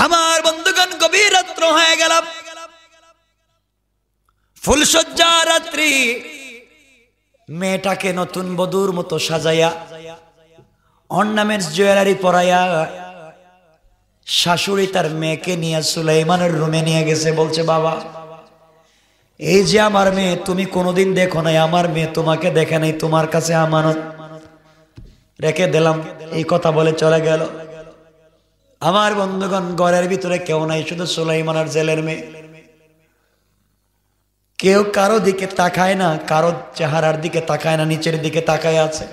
আমার বন্ধুগণ, গভীর রাত্র হয়ে গেল, ফুলসজ্জা রাত্রি। মেয়েটাকে নতুন বধূর মতো সাজাইয়া, অর্নামেন্টস জুয়েলারি পরাইয়া শাশুড়ি তার মেয়েকে নিয়ে সুলাইমানের রুমে নিয়ে গেছে। বলছে, বাবা, এই যে আমার মেয়ে, তুমি কোনোদিন দেখো নাই, আমার মেয়ে তোমাকে দেখে নাই, তোমার কাছে আমানত রেখে দিলাম। এই কথা বলে চলে গেল। আমার বন্ধুগণ, ঘরের ভিতরে কেউ নাই, শুধু সুলাইমান আর জেলের মেয়ে। কেউ কারো দিকে তাকায় না, কারো চেহারার দিকে তাকায় না, নিচের দিকে তাকায় আছে।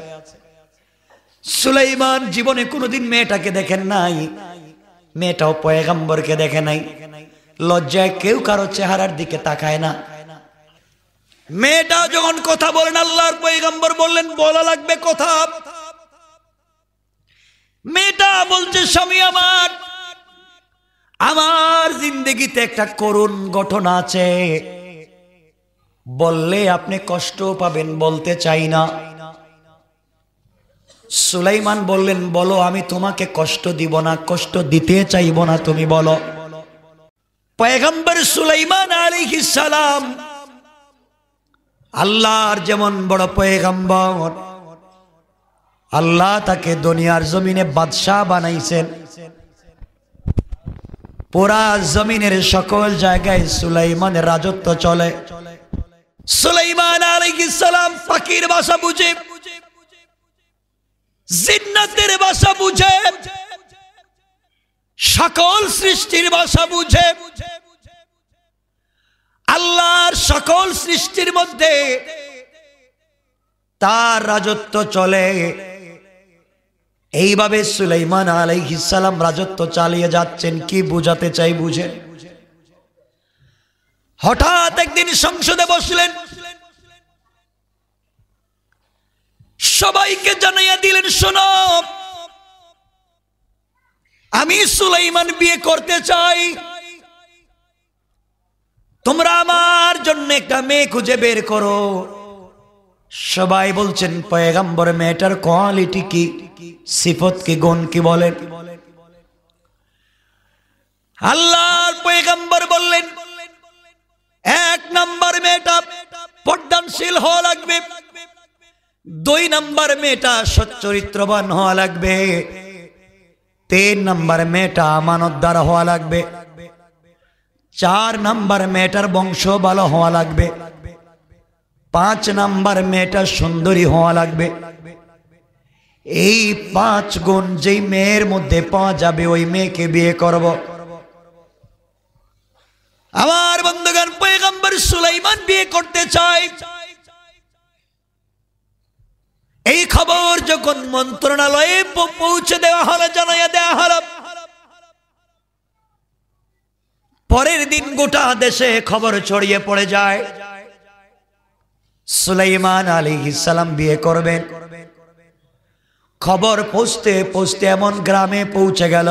সুলাইমান জীবনে কোনোদিন মেয়েটাকে দেখেন নাই, মেয়েটাও পয়গম্বরকে দেখে নাই। লজ্জায় কেউ কারো চেহারার দিকে তাকায় না। মেয়েটা যখন কথা বলেন, আল্লাহর পয়গম্বর বললেন, বলা লাগবে কথা। মেয়েটা বলছে, স্বামী আমার, আমার জিন্দগিতে একটা করুণ ঘটনা আছে, বললে আপনি কষ্ট পাবেন, বলতে চাই না। সুলাইমান বললেন, বলো, আমি তোমাকে কষ্ট দিব না, কষ্ট দিতে চাইব না, তুমি বলো। পয়গম্বর সুলাইমান আলাইহিস সালাম আল্লাহর যেমন বড় পয়গম্বর, আল্লাহ তাকে দুনিয়ার জমিনে বাদশাহ বানাইছেন। পুরা জমিনের সকল জায়গায় সুলাইমানের রাজত্ব চলে। সুলাইমান আলাইহিস সালাম পাখির ভাষা বুঝে, জিন্নাতের ভাষা বুঝে, সকল সৃষ্টির ভাষা বুঝে। আল্লাহর সকল সৃষ্টির মধ্যে তার রাজত্ব চলে। এইভাবে সুলাইমান আলাইহিস সালাম রাজত্ব চালিয়ে যাচ্ছেন। কি বুঝাতে চাই বুঝেন? হঠাৎ একদিন সংসদে বসলেন, সবাইকে জানাইয়া দিলেন, শোনো, আমি সুলাইমান বিয়ে করতে চাই, তোমরা আমার জন্য একটা মেয়ে খুঁজে বের করো। সবাই বলছেন, পয়গম্বর, মেয়েটার কোয়ালিটি কি, সিফত কি, গুণ কি বলেন? আল্লাহর পয়গম্বর বললেন, 1 নাম্বার, মেয়েটা পর্দানশীল হওয়া লাগবে। 2 নাম্বার, মেয়েটা সচ্চরিত্রবান হওয়া লাগবে। 3 নাম্বার, মেয়েটা আমানতদার হওয়া লাগবে। 4 নাম্বার, মেয়েটার বংশ ভালো হওয়া লাগবে। 5 নাম্বার, মেয়েটা সুন্দরী হওয়া লাগবে। এই 5 গুণ যেই মেয়ের মধ্যে পাওয়া যাবে, ওই মেয়েকে বিয়ে করব। আমার বন্ধুগণ, পয়গম্বর সুলাইমান বিয়ে করতে চায়। এই খবর যখন মন্ত্রণালয়ে পৌঁছে দেওয়া হলো, জানাইয়া দেওয়া হলো, পরের দিন গোটা দেশে খবর ছড়িয়ে পড়ে যায়, সুলাইমান আলাইহিস সালাম বিয়ে করবেন। খবর পৌঁছতে পৌঁছতে এমন গ্রামে পৌঁছে গেল,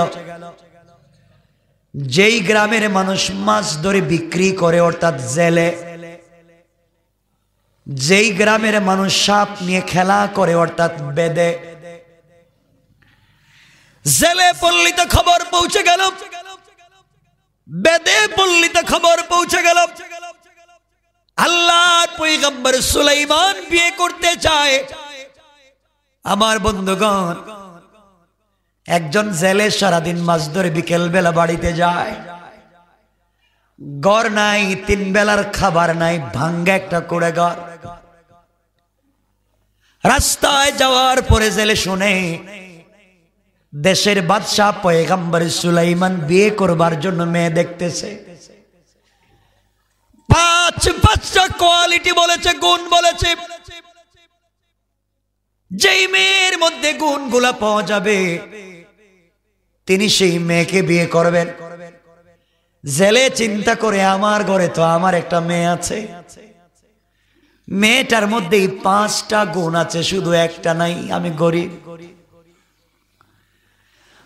যেই গ্রামের মানুষ মাছ ধরে বিক্রি করে, অর্থাৎ জেলে। যেই গ্রামের মানুষ সাপ নিয়ে খেলা করে, অর্থাৎ বেদে। জেলে পল্লীত খবর পৌঁছে গেল, বেদে পল্লীতে খবর পৌঁছে গেল, আল্লাহর পয়গম্বর সুলাইমান বিয়ে করতে চায়। আমার বন্ধুগণ, একজন জেলে সারাদিন মাছ ধরে বিকেল বেলা বাড়িতে যায়, ঘর নাই, 3 বেলার খাবার নাই, ভাঙ্গা একটা কুড়ে ঘর। রাস্তায় যাওয়ার পরে জেলে শুনে, দেশের বাদশাহ পয়গম্বর সুলাইমান বিয়ে করবার জন্য মেয়ে দেখতেছে। 5টা কোয়ালিটি বলেছে, গুণ বলেছে। যেই মেয়ের মধ্যে গুণগুলা পাওয়া যাবে, তিনি সেই মেয়েকে বিয়ে করবেন। জেলে চিন্তা করে, আমার ঘরে তো আমার একটা মেয়ে আছে, মেয়েটার মধ্যে 5টা গুণ আছে, শুধু একটা নাই। আমি গরিব,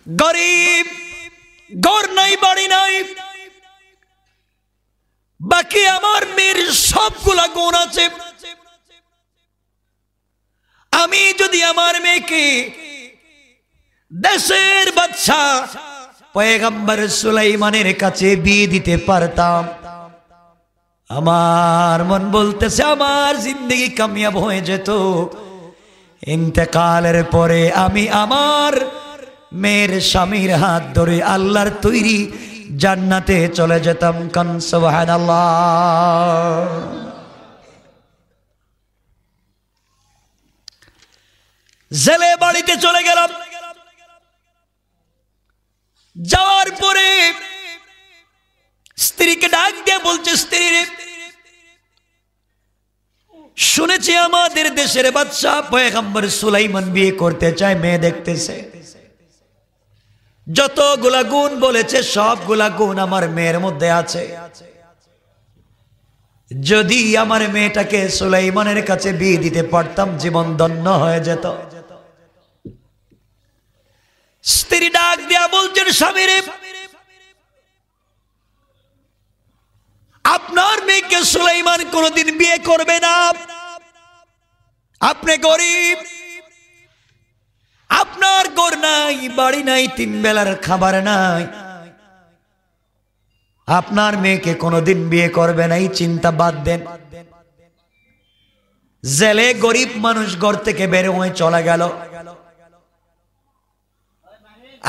গরিব, ঘর নাই, বাড়ি নাই, বাকি আমার মেয়ের সবগুলা গুণ আছে। আমি যদি আমার মেয়েকে দেশের বাদশা পয়গম্বর সুলাইমানের কাছে বিয়ে দিতে পারতাম। আমার মন বলতেছে আমার জিন্দেগি কামিয়াব হয়ে যেত। ইন্তেকালের পরে আমি আমার মেয়ের স্বামীর হাত ধরে আল্লাহর তৈরি জান্নাতে চলে যেতাম। কান সুবহানাল্লাহ। জেলে বাড়িতে চলে গেলাম। যাওয়ার পরে স্ত্রীকে ডাক দিয়ে বলছে, স্ত্রী রে, শুনেছি আমাদের দেশের বাদশা পয়গম্বর সুলাইমান বিয়ে করতে চায়, মেয়ে দেখতেছে। যতগুলা গুণ বলেছে সবগুলা গুণ আমার মেয়ের মধ্যে আছে। যদি আমার মেয়েটাকে সুলাইমানের কাছে বিয়ে দিতে পারতাম জীবন ধন্য হয়ে যেত। স্ত্রী ডাক দিয়া বলছেন, স্বামী রে, আপনার মেয়েকে সুলাইমান কোনদিন বিয়ে করবে না। আপনি গরিব, আপনার ঘর নাই, বাড়ি নাই, তিন বেলার খাবার নাই, আপনার মেয়েকে কোনদিন বিয়ে করবে না, এই চিন্তা বাদ দেন। জেলে গরিব মানুষ ঘর থেকে বের হয়ে চলে গেল।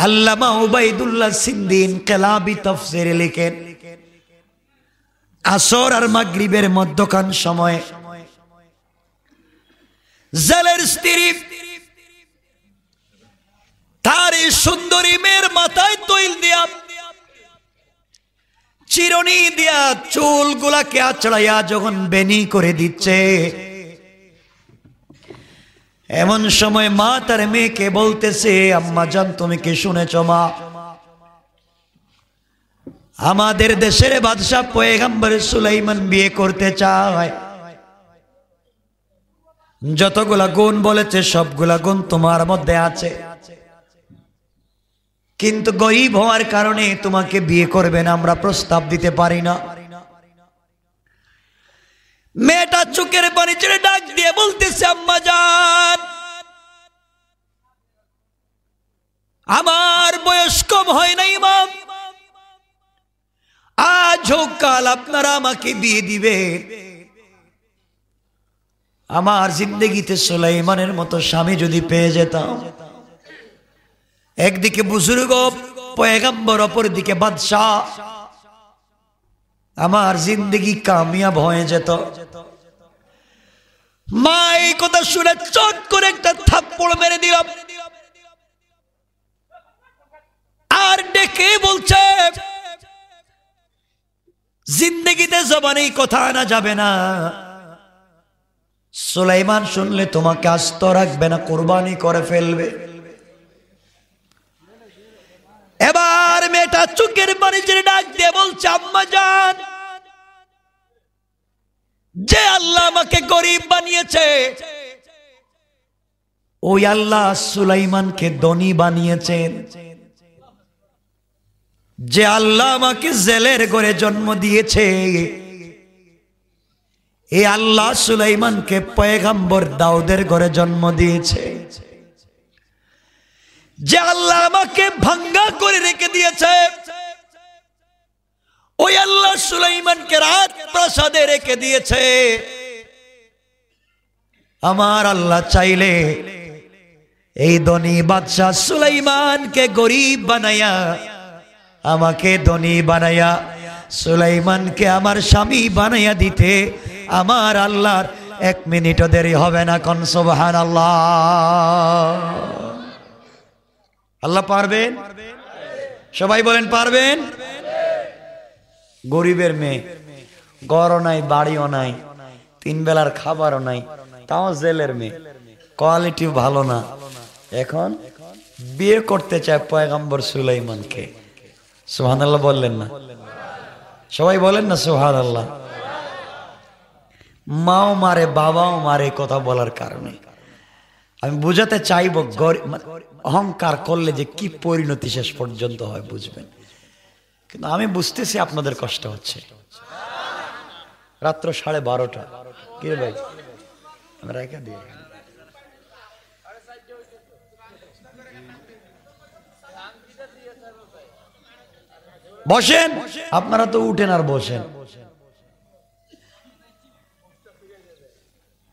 আল্লামা উবাইদুল্লাহ সিন্দি ইনকিলাবি তাফসীরে লিখেন, আসর আর মাগরিবের মধ্যখান সময়ে জেলের স্ত্রী তার এই সুন্দরী মেয়ের মাথায় তৈল দিয়া, চিরুনি দিয়া চুলগুলাকে আঁচড়াইয়া যখন বেনি করে দিচ্ছে, এমন সময় মা তার মেয়েকে বলতেছে, আম্মা জান, তুমি কি শুনেছ মা? আমাদের দেশের বাদশা পয়গম্বর সুলাইমান বিয়ে করতে চায়। যতগুলা গুণ বলেছে সবগুলা গুণ তোমার মধ্যে আছে, কিন্তু গরিব হওয়ার কারণে তোমাকে বিয়ে করবে না, আমরা প্রস্তাব দিতে পারি না। মেয়েটা চোখের পানি ছেড়ে ডাক দিয়ে বলতেছে, আম্মা জান, আমার বয়স কম হয় নাই মা, আজ হোক কাল আপনারা আমাকে বিয়ে দিবে। আমার জিন্দেগিতে সুলাইমানের মতো স্বামী যদি পেয়ে যেতাম, একদিকে বুজুর্গ পয়গম্বর, অপরদিকে বাদশাহ, আমার জিন্দেগি কামিয়াব হয়ে যেত। মা এই কথা শুনে চট করে একটা থাপ্পড় মেরে দিলাম, আর ডেকে বলছে, জিন্দেগিতে জবানে কথা আনা যাবে না। সুলাইমান শুনলে তোমাকে আস্ত রাখবে না, কুরবানি করে ফেলবে। এবার মেয়েটা চোখের পানি ছেড়ে ডাক দিয়ে বলছে, আম্মা জান, যে আল্লাহ আমাকে গরিব বানিয়েছে, ওই আল্লাহ সুলাইমানকে ধনী বানিয়েছেন। যে আল্লাহ আমাকে জেলের ঘরে জন্ম দিয়েছে, এই আল্লাহ সুলাইমানকে পয়গম্বর দাউদের ঘরে জন্ম দিয়েছে। যে আল্লাহ আমাকে ভাঙ্গা করে রেখে দিয়েছে, ওই আল্লাহ সুলাইমানকে রাত প্রাসাদে রেখে দিয়েছে। আমার আল্লাহ চাইলে এই ধনী বাদশাহ সুলাইমানকে গরিব বানায়া, আমাকে ধনী বানায়া, সুলাইমানকে আমার স্বামী বানায়া দিতে আমার আল্লাহর এক মিনিটও দেরি হবে না। কোন সুবহানাল্লাহ। আল্লাহ পারবেন? সবাই বলেন পারবেন। গরিবের মেয়ে, ঘরও নাই, বাড়িও নাই, তিন বেলার খাবারও নাই, তাও জেলের মেয়ে, কোয়ালিটি ভালো না, এখন বিয়ে করতে চায় পয়গম্বর সুলাইমানকে। সুবহানাল্লাহ বললেন না? সবাই বলেন না সুবহানাল্লাহ। মাও মারে, বাবাও মারে কথা বলার কারণে। আমি বুঝাতে চাইব, অহংকার করলে যে কি পরিণতি শেষ পর্যন্ত হয় বুঝবেন। কিন্তু আমি বুঝতেছি আপনাদের কষ্ট হচ্ছে। রাত্র 12:30, কি রে ভাই, আমি রেখে দিই। বসেন। আপনারা তো উঠেন আর বসেন।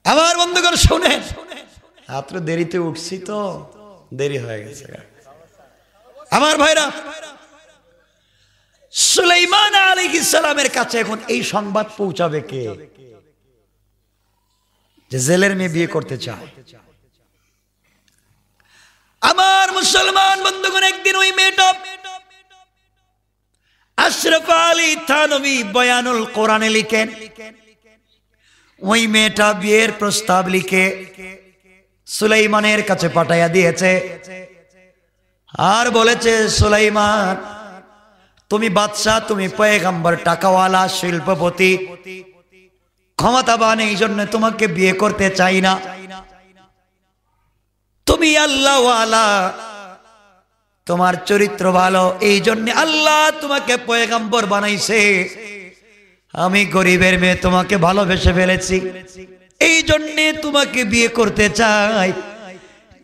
আমার বন্ধুগণ শুনেন, এত দেরিতে উঠছি তো দেরি হয়ে গেছে। আমার ভাইরা, সুলাইমান আলাইহিস সালামের কাছে এখন এই সংবাদ পৌঁছাবে কে? যে জেলের মেয়ে বিয়ে করতে চায়। আমার মুসলমান বন্ধুগণ, একদিন ওই মেয়েটা আশরাফ আলী থানভী বয়ানুল কোরআনে লিখেন, ওই মেয়েটা বিয়ের প্রস্তাব লিখে সুলাইমানের কাছে পাঠাইয়া দিয়েছে আর বলেছে, সুলাইমান তুমি বাদশাহ, তুমি পয়গম্বর, টাকাওয়ালা, শিল্পপতি, ক্ষমতাবান, এই জন্য তোমাকে বিয়ে করতে চাই না। তুমি আল্লাহওয়ালা, তোমার চরিত্র ভালো, এই জন্য আল্লাহ তোমাকে পয়গম্বর বানাইছে। আমি গরিবের মেয়ে, তোমাকে ভালোবেসে ফেলেছি, এই জন্য তোমাকে বিয়ে করতে চাই।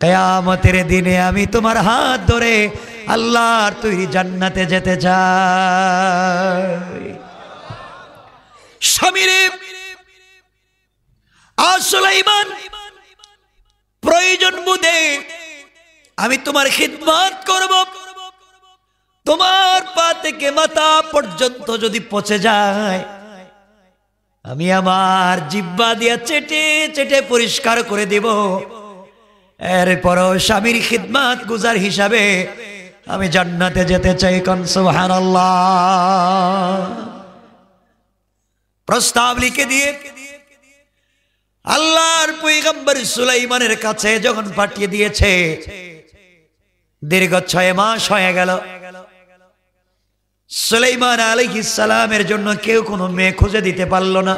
কিয়ামতের দিনে আমি তোমার হাত ধরে আল্লাহর তৈরি জান্নাতে যেতে চাই। স্বামীরে সুলাইমান, প্রয়োজন বুঝে আমি তোমার খিদমত করব। তোমার পা থেকে মাথা পর্যন্ত যদি পচে যায়, আমি আমার জিহ্বা দিয়া চেটে চেটে পরিষ্কার করে দেব। এরপরও স্বামীর খিদমত গুজার হিসাবে আমি জান্নাতে যেতে চাই। কোন সুবহানাল্লাহ। প্রস্তাব লিখে দিয়ে আল্লাহর পয়গম্বর সুলাইমানের কাছে যখন পাঠিয়ে দিয়েছে, দীর্ঘ 6 মাস হয়ে গেল। সুলাইমান আলাইহিস সালামের জন্য কেউ কোনো মেয়ে খুঁজে দিতে পারল না।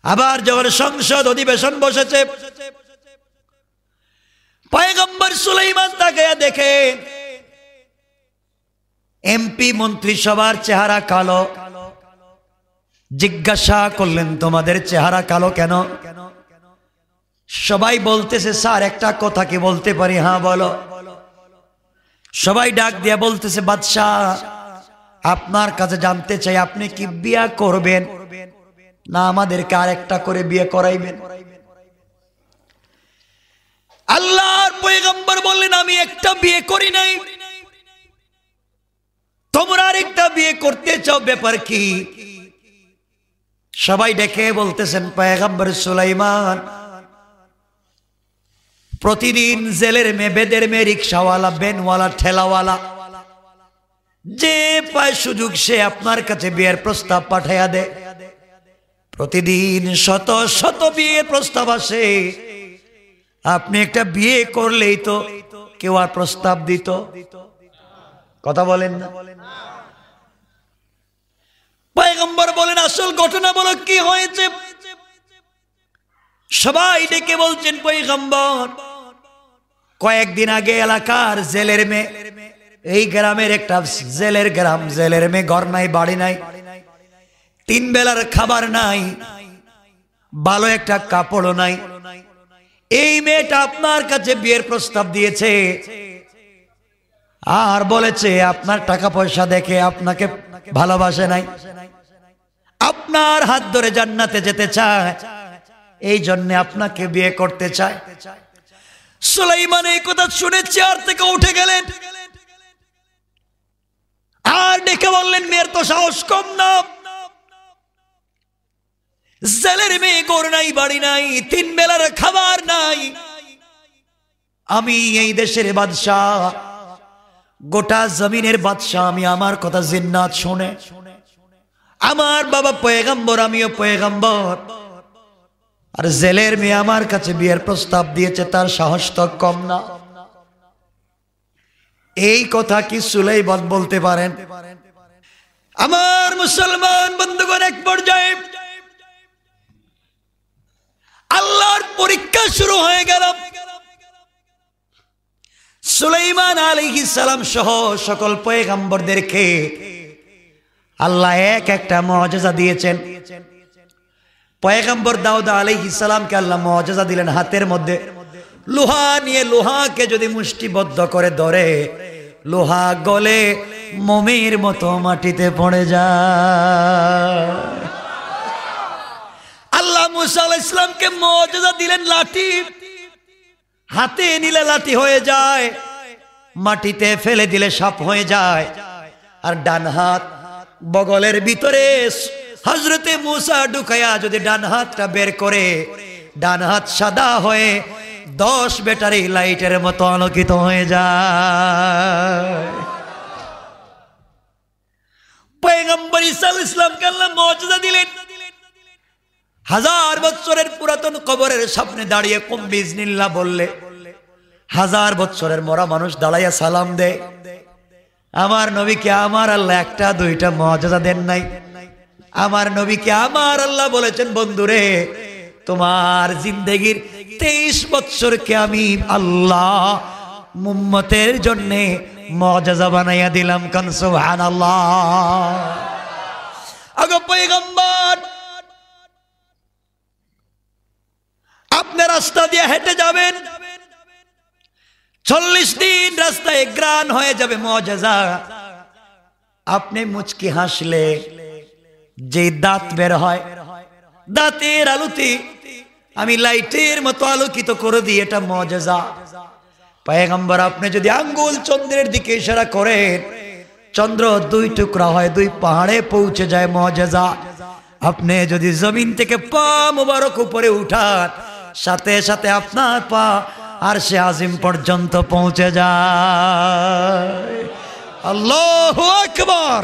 আবার যখন সংসদ অধিবেশন বসেছে, পয়গম্বর সুলাইমান তাকে দেখে এমপি মন্ত্রিসভার চেহারা কালো। জিজ্ঞাসা করলেন, তোমাদের চেহারা কালো কেন? সবাই বলতেছে, স্যার একটা কথা কি বলতে পারি? হ্যাঁ বলো। সবাই ডাক দিয়া বলতেছে, বাদশাহ আপনার কাছে জানতে চাই, আপনি কি বিয়ে করবেন না আমাদেরকে আরেকটা করে বিয়ে করাইবেন? আল্লাহর পয়গম্বর বললেন, আমি একটা বিয়ে করি নাই, তোমরা আরেকটা বিয়ে করতে চাও, ব্যাপার কি? সবাই ডেকে বলতেছেন, পয়গম্বর সুলাইমান প্রতিদিন জেলের মেয়ে, বেদের মেয়ে, রিক্সাওয়ালা, বেনওয়ালা, ঠেলাওয়ালা, যে পায় সুযোগ সে আপনার কাছে বিয়ের প্রস্তাব পাঠাইয়া দেয়। প্রতিদিন শত শত বিয়ের প্রস্তাব আসে, আপনি একটা বিয়ে করলেই তো কেউ আর প্রস্তাব দিত? কথা বলেন না। পয়গম্বর বলেন, আসল ঘটনা বলো, কি হয়েছে? সবাই ডেকে বলছেন, পয়গম্বর কয়েকদিন আগে এলাকার জেলের মেয়ে, এই গ্রামের একটা জেলের গ্রাম, জেলের মেয়ে, ঘর নাই, বাড়ি নাই, 3 বেলার খাবার নাই, ভালো একটা কাপড়ও নাই। এই মেয়েটা আপনার কাছে বিয়ের প্রস্তাব দিয়েছে আর বলেছে আপনার টাকা পয়সা দেখে আপনাকে ভালোবাসে নাই, আপনার হাত ধরে জান্নাতে যেতে চায়, এই জন্য আপনাকে বিয়ে করতে চায়। সুলাইমান এই কথা শুনে চেয়ার থেকে উঠে গেলেন আর ডেকে বললেন, মেয়ের তো সাহস কম না, জেলের মেয়ে, ঘর নাই, বাড়ি নাই, 3 বেলার খাবার নাই, আমি এই দেশের বাদশাহ, গোটা জমিনের বাদশাহ, আমি আমার কথা জিন্নাত শুনে, আমার বাবা পয়গম্বর, আমিও পয়গম্বর, আর জেলের মেয়ে আমার কাছে বিয়ের প্রস্তাব দিয়েছে, তার সাহস তো কম না। এই কথা কি সুলাইমান বলতে পারেন? আমার মুসলমান বন্ধুগণ, এক পর্যায়ে আল্লাহর পরীক্ষা শুরু হয়ে গেল। সুলাইমান আলাইহিস সালাম সহ সকল পয়গম্বরদেরকে আল্লাহ এক একটা মুআজিজা দিয়েছেন। পয়গম্বর দাউদ আলাইহিস সালামকে আল্লাহ মুআজিজা দিলেন, হাতের মধ্যে লোহা নিয়ে লোহাকে যদি মুষ্টিবদ্ধ করে ধরে, লোহা গলে মোমের মতো মাটিতে পড়ে যায়। আল্লাহ মুসা আলাইহিস সালামকে মুআজিজা দিলেন লাঠি, হাতে নিলে লাঠি হয়ে যায়, মাটিতে ফেলে দিলে সাপ হয়ে যায়। আর ডান হাত বগলের ভিতরে হযরতে মুসা ঢুকায়া যদি ডান হাতটা বের করে, ডান হাত সাদা হয়ে 10 ব্যাটারি লাইটের মতো আলোকিত হয়ে যায়। পয়গম্বর ঈসা আলাইহিস সালামকে আল্লাহ মুআজিজা দিলেন। 1000 বছরের পুরাতন কবরের সামনে দাঁড়িয়ে কুম বিজনিল্লাহ বললে 1000 বছরের মরা মানুষ দাঁড়াইয়া সালাম দেয়। আমার নবীকে আমার আল্লাহ একটা দুইটা মুআজিজা দেন নাই। আমার নবীকে আমার আল্লাহ বলেছেন, বন্ধুরে তোমার জিন্দেগির 23 বছরকে আমি আল্লাহ উম্মতের জন্য মুআজিজা বানাইয়া দিলাম। কান সুবহানাল্লাহ। আগো পয়গম্বর, আপনি রাস্তা দিয়ে হেঁটে যাবেন, 40 দিন রাস্তায় গ্রান হয়ে যাবে মুআজিজা। আপনি মুচকি হাসলে যে দাঁত বের হয়, দাঁতের আলোতে আমি লাইটের মতো আলোকিত করে দিই, এটা মুআজিজা। পয়গম্বর, আপনি যদি আঙ্গুল চন্দ্রের দিকে ইশারা করেন, চন্দ্র 2 টুকরা হয়, 2 পাহাড়ে পৌঁছে যায়, মুআজিজা। আপনি যদি জমিন থেকে পা মুবারক উপরে উঠান, সাথে সাথে আপনার পা আরশে আজিম পর্যন্ত পৌঁছে যায়। আল্লাহু আকবার।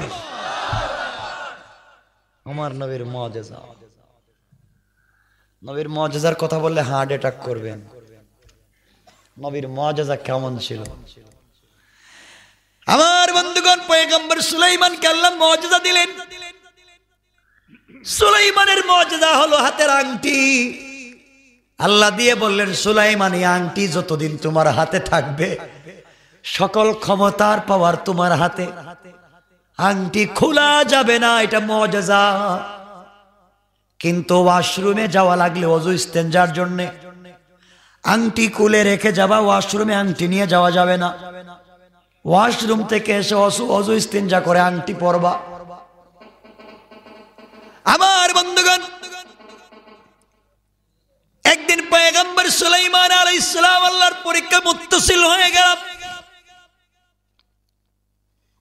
আমার নবীর মুআজিজা। নবীর মুআজিজার কথা বললে হার্ট অ্যাটাক করবেন। নবীর মুআজিজা কেমন ছিল? আমার বন্ধুগণ, পয়গম্বর সুলাইমানকে আল্লাহ মুআজিজা দিলেন। সুলাইমানের মুআজিজা হলো হাতের আংটি। আল্লাহ দিয়ে বললেন, সুলাইমান, এই আংটি যতদিন তোমার হাতে থাকবে, সকল ক্ষমতার পাওয়ার তোমার হাতে, আংটি খোলা যাবে না, এটা মুআজিজা। কিন্তু ওয়াশরুমে যাওয়া লাগলে ওযু ইস্তেনজার জন্য আংটি খুলে রেখে যাবা, ওয়াশরুমে আংটি নিয়ে যাওয়া যাবে না। ওয়াশরুম থেকে এসে ওযু ইস্তেনজা করে আংটি পরবা। আমার বন্ধুগণ, একদিন পয়গম্বর সুলাইমান আলাইহিস সালাম আল্লাহর পরীক্ষা মুত্তাসিল হয়ে গেল।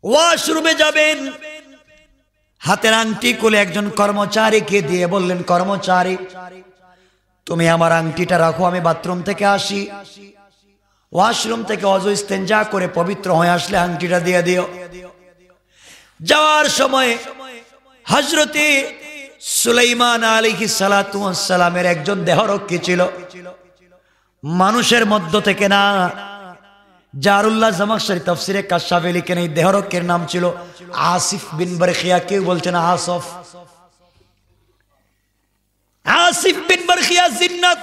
ওয়াশরুমে যাবেন, হাতের আংটি খুলে একজন কর্মচারীকে দিয়ে বললেন, কর্মচারী, তুমি আমার আংটিটা রাখো, আমি বাথরুম থেকে আসি, ওয়াশরুম থেকে ওযু ইস্তেনজা করে পবিত্র হয়ে আসলে আংটিটা দিয়ে দিও। যাওয়ার সময় হযরতে সুলাইমান আলাইহিস সালাতু ওয়াস সালামের একজন দেহরক্ষী ছিল, মানুষের মধ্য থেকে না। জারুল্লাহ জামাখশরী তাফসীরে কাশফে লিখেন, এই দেহরক্ষীর নাম ছিল আসিফ বিন বারখিয়া। কেউ বলছেন আসফ। আসিফ বিন বারখিয়া জিন্নাত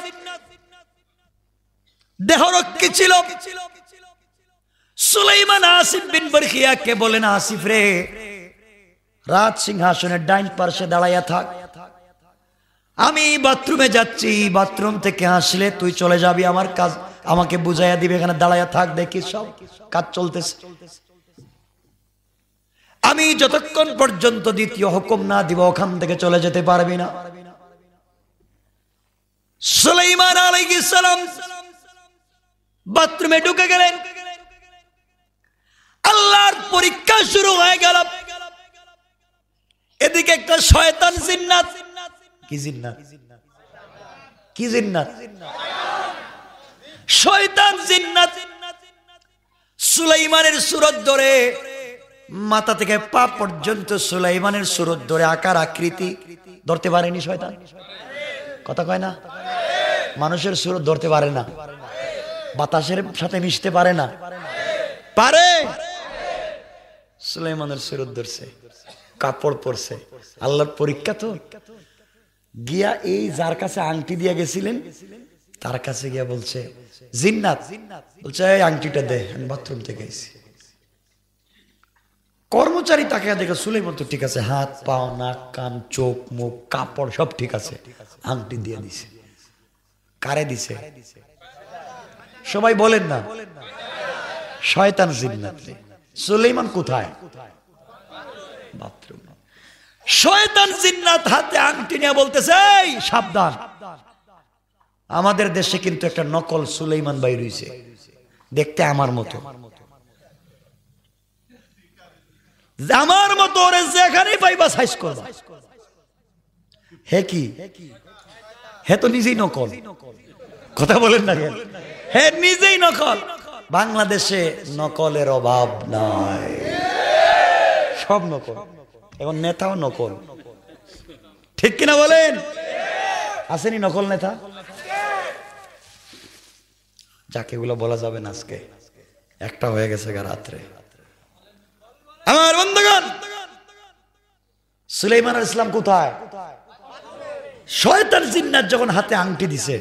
দেহরক্ষী ছিল। সুলাইমান আসিফ বিন বারখিয়াকে বলেন, আসিফ রে, রাজ সিংহাসনের ডাইন পার্শ্বে দাঁড়াইয়া থাক, আমি বাথরুমে যাচ্ছি, বাথরুম থেকে আসলে তুই চলে যাবি, আমার কাজ আমাকে বুঝাইয়া দিবে, এখানে দাঁড়াইয়া থাক, দেখি সব কাজ চলতেছে। আমি যতক্ষণ পর্যন্ত দ্বিতীয় হুকুম না দিব ওখান থেকে চলে যেতে পারবি না। সুলাইমান আলাইহিস সালাম বাথরুমে ঢুকে গেলেন। আল্লাহর পরীক্ষা শুরু হয়ে গেল। এদিকে একটা শয়তান জিন্নাত, কি জিন্নাত, কি জিন্নাত, শয়তান জিন্নাত সুলাইমানের সুরত ধরে, মাথা থেকে পা পর্যন্ত সুলাইমানের সুরত ধরে আকার আকৃতি ধরতে পারেনি শয়তান। কথা কয় না? মানুষের সুরত ধরতে পারে না, বাতাসের সাথে মিশতে পারে না, পারে? সুলাইমানের সুরত ধরছে, কাপড় পরছে। আল্লাহর পরীক্ষা তো। গিয়া এই যার কাছে আংটি দিয়ে গেছিলেন তার কাছে গিয়া বলছে, জিন্নাত বলছে, এই আংটিটা দে, আমি বাথরুম থেকে এসেছি। কর্মচারী তাকে দেখে, সুলাইমান তো ঠিক আছে, হাত পাও নাক কান চোখ মুখ কাপড় সব ঠিক আছে, আংটি দিয়ে দিছে। কারে দিছে? সবাই বলেন না, শয়তান জিন্নাত। সুলাইমান কোথায়? বাথরুম। শয়তান জিন্নাত হাতে আংটি নিয়ে বলতেছে, এই সাবধান, আমাদের দেশে কিন্তু একটা নকল সুলাইমান ভাই রইছে, দেখতে আমার মতো, আমার মতো, ওরে যেখানেই পাইবা সাইজ করবা। হে কি, হে তো নিজেই নকল, কথা বলেন না, হে নিজেই নকল। বাংলাদেশে নকলের অভাব নাই, সব নকল, এখন নেতাও নকল, ঠিক কিনা বলেন? আসেনি নকল নেতা? যাকে এগুলো বলা যাবে না, আজকে একটা হয়ে গেছে রাত্রে। আমার বন্ধুগণ, সুলাইমান আলাইহিস সালাম কোথায়? শয়তান জিন্নাত যখন হাতে আংটি দিছে,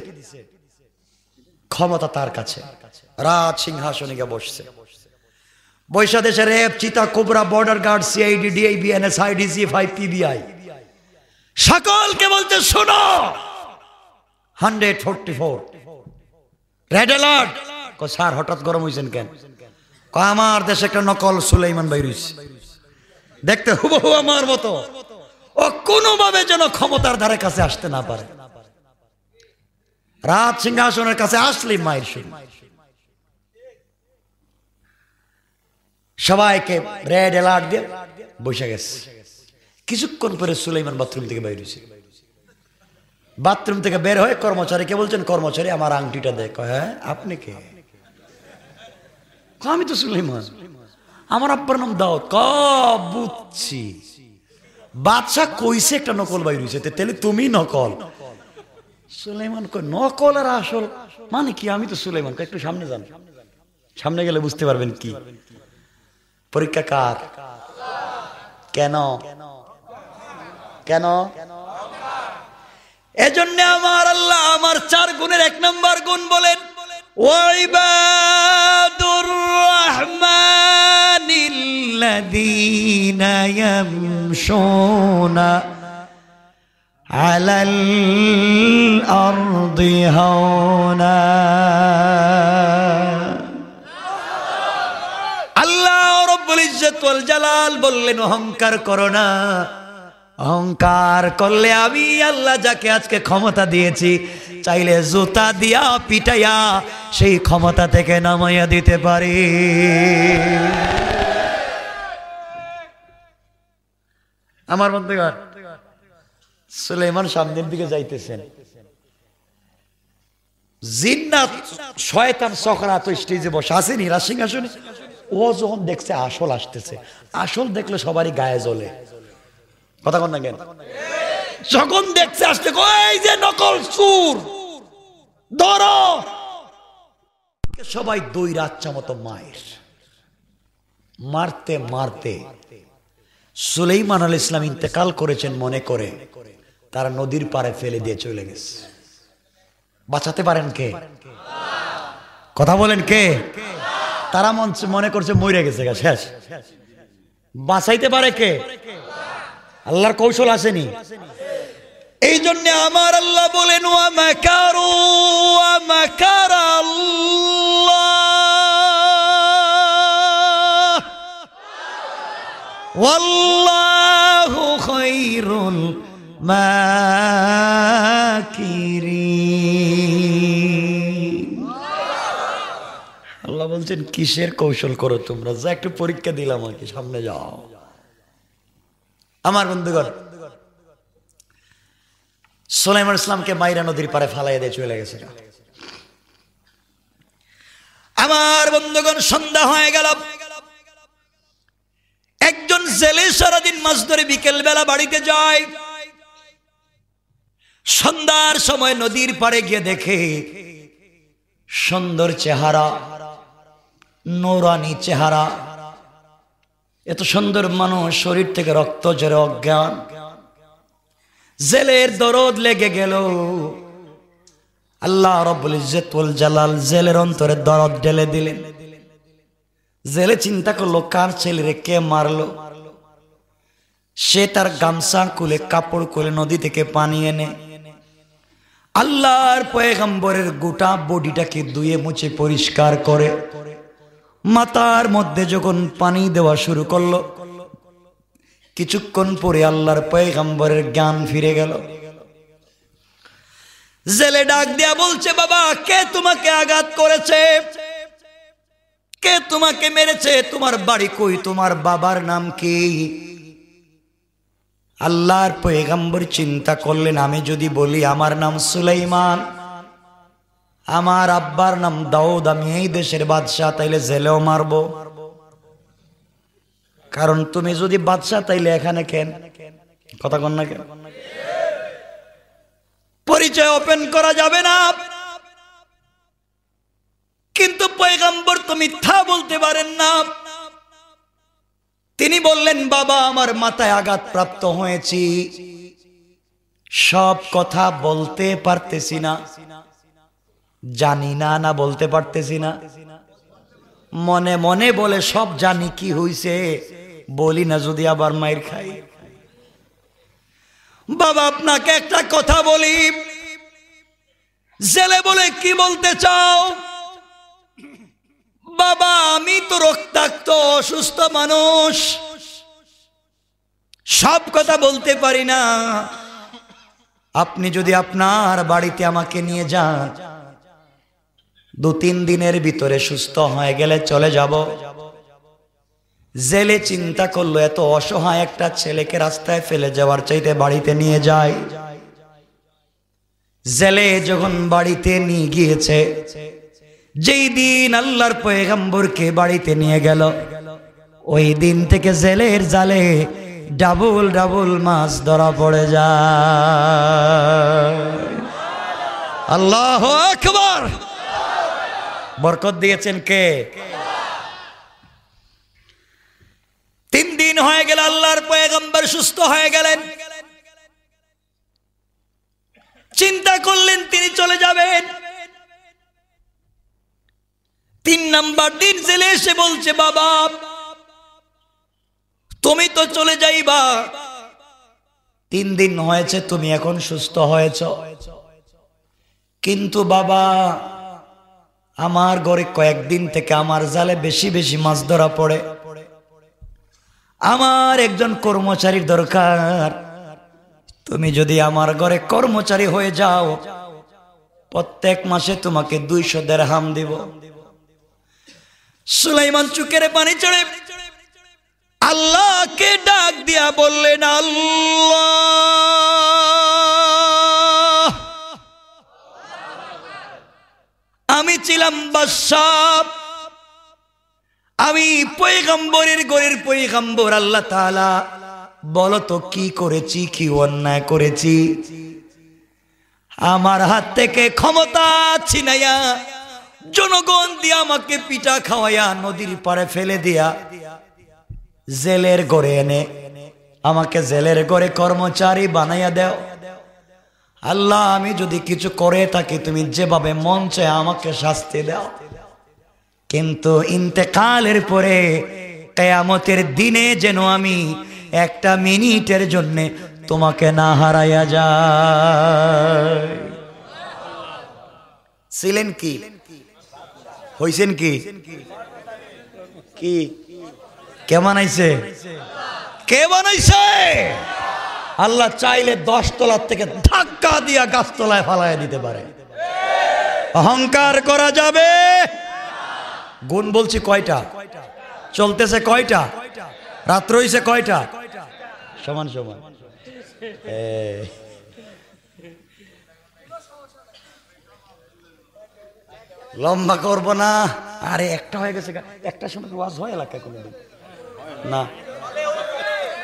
ক্ষমতা তার কাছে, রাজ সিংহাসনে গিয়ে বসছে। বৈশা দেশে র্যাব, চিতা, cobra, border guard, CID, DIB, NSI, ডিসি5, পিবিআই সকলকে বলতে, শোনো, 144 রেড অ্যালার্ট। স্যার হঠাৎ গরম হয়েছেন কেন? আমার দেশে একটা নকল সুলাইমান ভাই রইছে, দেখতে হুবহু আমার মতো, ও কোনোভাবে যেন ক্ষমতার ধারে কাছে আসতে না পারে। রাজ সিংহাসনের কাছে আসলে মায়ের শুনি। সবাইকে রেড অ্যালার্ট দিয়ে বসে গেছে। কিছুক্ষণ পরে সুলাইমান বাথরুম থেকে বের হয়েছে। বাথরুম থেকে বের হয়ে কর্মচারীকে বলছেন, কর্মচারী আমার আংটিটা দেখ। হ্যাঁ, আপনি কে? আমি তো সুলাইমান, আমার আব্বার নাম দাউদ। বুঝছি, বাদশা কইছে একটা নকল বাইর হইছে, তাহলে তুমি নকল। সুলাইমান কই, নকল আর আসল মানে কি? আমি তো সুলাইমান। একটু সামনে যান, সামনে গেলে বুঝতে পারবেন কি পরীক্ষা কার। কেন কেন? এজন্য আমার আল্লাহ আমার 4 গুণের 1 নম্বর গুণ বলেন, ওয়াইবাদুর রহমানিল্লাযীনা ইয়ামশুনা আলাল আরদি হাওনা। আল্লাহ রাব্বুল ইজ্জত ওয়াল জালাল বললেন, অহংকার করো না, অহংকার করলে আমি আল্লাহ যাকে আজকে ক্ষমতা দিয়েছি, চাইলে জুতা দিয়া পিটাইয়া সেই ক্ষমতা থেকে নামাইয়া দিতে পারি। আমার বন্ধুগণ, সুলাইমান সামনের দিকে যাইতেছেন, জিন্নাত শয়তান সখরাত স্টেজে বসে আসেনি রাজ সিংহাসনে। ও যখন দেখছে আসল আসতেছে, আসল দেখলে সবারই গায়ে জ্বলে, কথা কন না কেন? যখন দেখছে আসতে, এই যে নকল চোর ধরো, সবাই দুই রাচ্চা মতো মায়ের মারতে মারতে সুলাইমান আলাইহিস সালাম ইন্তেকাল করেছেন মনে করে তারা নদীর পাড়ে ফেলে দিয়ে চলে গেছে। বাঁচাতে পারেন কে? কথা বলেন কে? তারা মনে করছে মরে গেছে, শেষ। বাঁচাইতে পারে কে? আল্লাহর কৌশল আসেনি। এই জন্য আমার আল্লাহ বলেন, ওয়া মাকারু ওয়া মাকারাল্লাহ ওয়াল্লাহু খায়রুল মাকিরিন। আল্লাহ বলছেন, কিসের কৌশল করো তোমরা? যা একটু পরীক্ষা দিলাম আর কি, সামনে যাও। আমার বন্ধুগণ, সুলাইমান ইসলামকে মাইরা নদীর পারে ফালাইয়া দিয়ে চলে গেছে। আমার বন্ধুগণ, সন্ধ্যা হয়ে গেল। একজন জেলে সারাদিন মাছ ধরে বিকেল বেলা বাড়িতে যায়। সন্ধ্যার সময় নদীর পাড়ে গিয়ে দেখে সুন্দর চেহারা, নূরানি চেহারা, এত সুন্দর মানুষ, শরীর থেকে রক্ত ঝরে অজ্ঞান। জেলের দরদ লেগে গেল। আল্লাহ রাব্বুল ইজ্জত ওয়াল জালাল জেলের অন্তরে দরদ ঢেলে দিলেন। জেলে চিন্তা করলো, কার ছেলেরে কে মারলো? সে তার গামছা খুলে, কাপড় খুলে নদী থেকে পানি এনে আল্লাহর পয়গম্বরের গোটা বডিটাকে ধুয়ে মুছে পরিষ্কার করে মাথার মধ্যে যখন পানি দেওয়া শুরু করলো, কিছুক্ষণ পরে আল্লাহর পয়গম্বরের জ্ঞান ফিরে গেল। জেলে ডাক দিয়া বলছে, বাবা কে তোমাকে আঘাত করেছে, কে তোমাকে মেরেছে, তোমার বাড়ি কই, তোমার বাবার নাম কি? আল্লাহর পয়গম্বর চিন্তা করলেন, আমি যদি বলি আমার নাম সুলাইমান, আমার আব্বার নাম দাউদ, আমি এই দেশের বাদশাহ, তাইলে জেলেও মারবো। কারণ তুমি যদি বাদশাহ তাইলে এখানে কেন? কথা কন না কেন? পরিচয় ওপেন করা যাবে না। কিন্তু পয়গম্বর তো মিথ্যা বলতে পারেন না। তিনি বললেন, বাবা আমার মাথায় আঘাত প্রাপ্ত হয়েছি, সব কথা বলতে পারতেছি না। জানি না, না বলতে পারতেছি না, মনে মনে বলে সব জানি, কি হইছে বলি না, যদি আবার মাইর খাই। বাবা আপনাকে একটা কথা বলি। জেলে বলে, কি বলতে চাও? বাবা আমি তো রক্তাক্ত অসুস্থ মানুষ, সব কথা বলতে পারি না। আপনি যদি আপনার বাড়িতে আমাকে নিয়ে যান, 2-3 দিনের ভিতরে সুস্থ হয়ে গেলে চলে যাব। জেলে চিন্তা করলো, এত অসহায় একটা ছেলেকে রাস্তায় ফেলে যাওয়ার চাইতে বাড়িতে নিয়ে যায়। জেলে যখন বাড়িতে নিয়ে গিয়েছে, যেই দিন আল্লাহর পয়গম্বরকে বাড়িতে নিয়ে গেল, ওই দিন থেকে জেলের জালে ডাবল ডাবল মাছ ধরা পড়ে যায়। আল্লাহু আকবার। বরকত দিয়েছেন কে? 3 দিন হয়ে গেল, আল্লাহর পয়গম্বর সুস্থ হয়ে গেলেন। চিন্তা করলেন তিনি চলে যাবেন। 3 নাম্বার দিন জেলে এসে বলছে, বাবা তুমি তো চলে যাইবা, 3 দিন হয়েছে তুমি এখন সুস্থ হয়েছ, কিন্তু বাবা আমার ঘরে কয়েকদিন থেকে আমার জালে বেশি বেশি মাছ ধরা পড়ে, আমার একজন কর্মচারীর দরকার। তুমি যদি আমার ঘরে কর্মচারী হয়ে যাও, প্রত্যেক মাসে তোমাকে 200 দিরহাম দিব। সুলাইমান চোখের পানি চড়ে আল্লাহকে ডাক দিয়া বললেন, আল্লাহ আমি ছিলাম বাদশাহ, আমি পয়গম্বরের ঘরের পয়গম্বর, আল্লাহ তাআলা বলো তো কি করেছি, কি অন্যায় করেছি? আমার হাত থেকে ক্ষমতা ছিনাইয়া জনগণ দিয়া আমাকে পিঠা খাওয়াইয়া নদীর পাড়ে ফেলে দিয়া জেলের ঘরে এনে আমাকে জেলের ঘরে কর্মচারী বানাইয়া দাও। আল্লাহ আমি যদি কিছু করে থাকি, তুমি যেভাবে মন চায় আমাকে শাস্তি দাও, কিন্তু ইন্তেকালের পরে কিয়ামতের দিনে যেন আমি 1 মিনিটের জন্য তোমাকে না হারাইয়া যায়। ছিলেন কি? হইছেন কি? কি কে বানাইছে? কে বানাইছে? আল্লাহ চাইলে 10 তলার থেকে ধাক্কা দিয়া গাছতলায় ফালাইয়া দিতে পারে। অহংকার করা যাবে? গুণ বলছি কয়টা? চলতেছে কয়টা? রাত্র হইছে কয়টা? সমান সমান। লম্বা করব না, আরে একটা হয়ে গেছে। একটা সময় ওয়াজ হয় এলাকায় কোনোদিন না?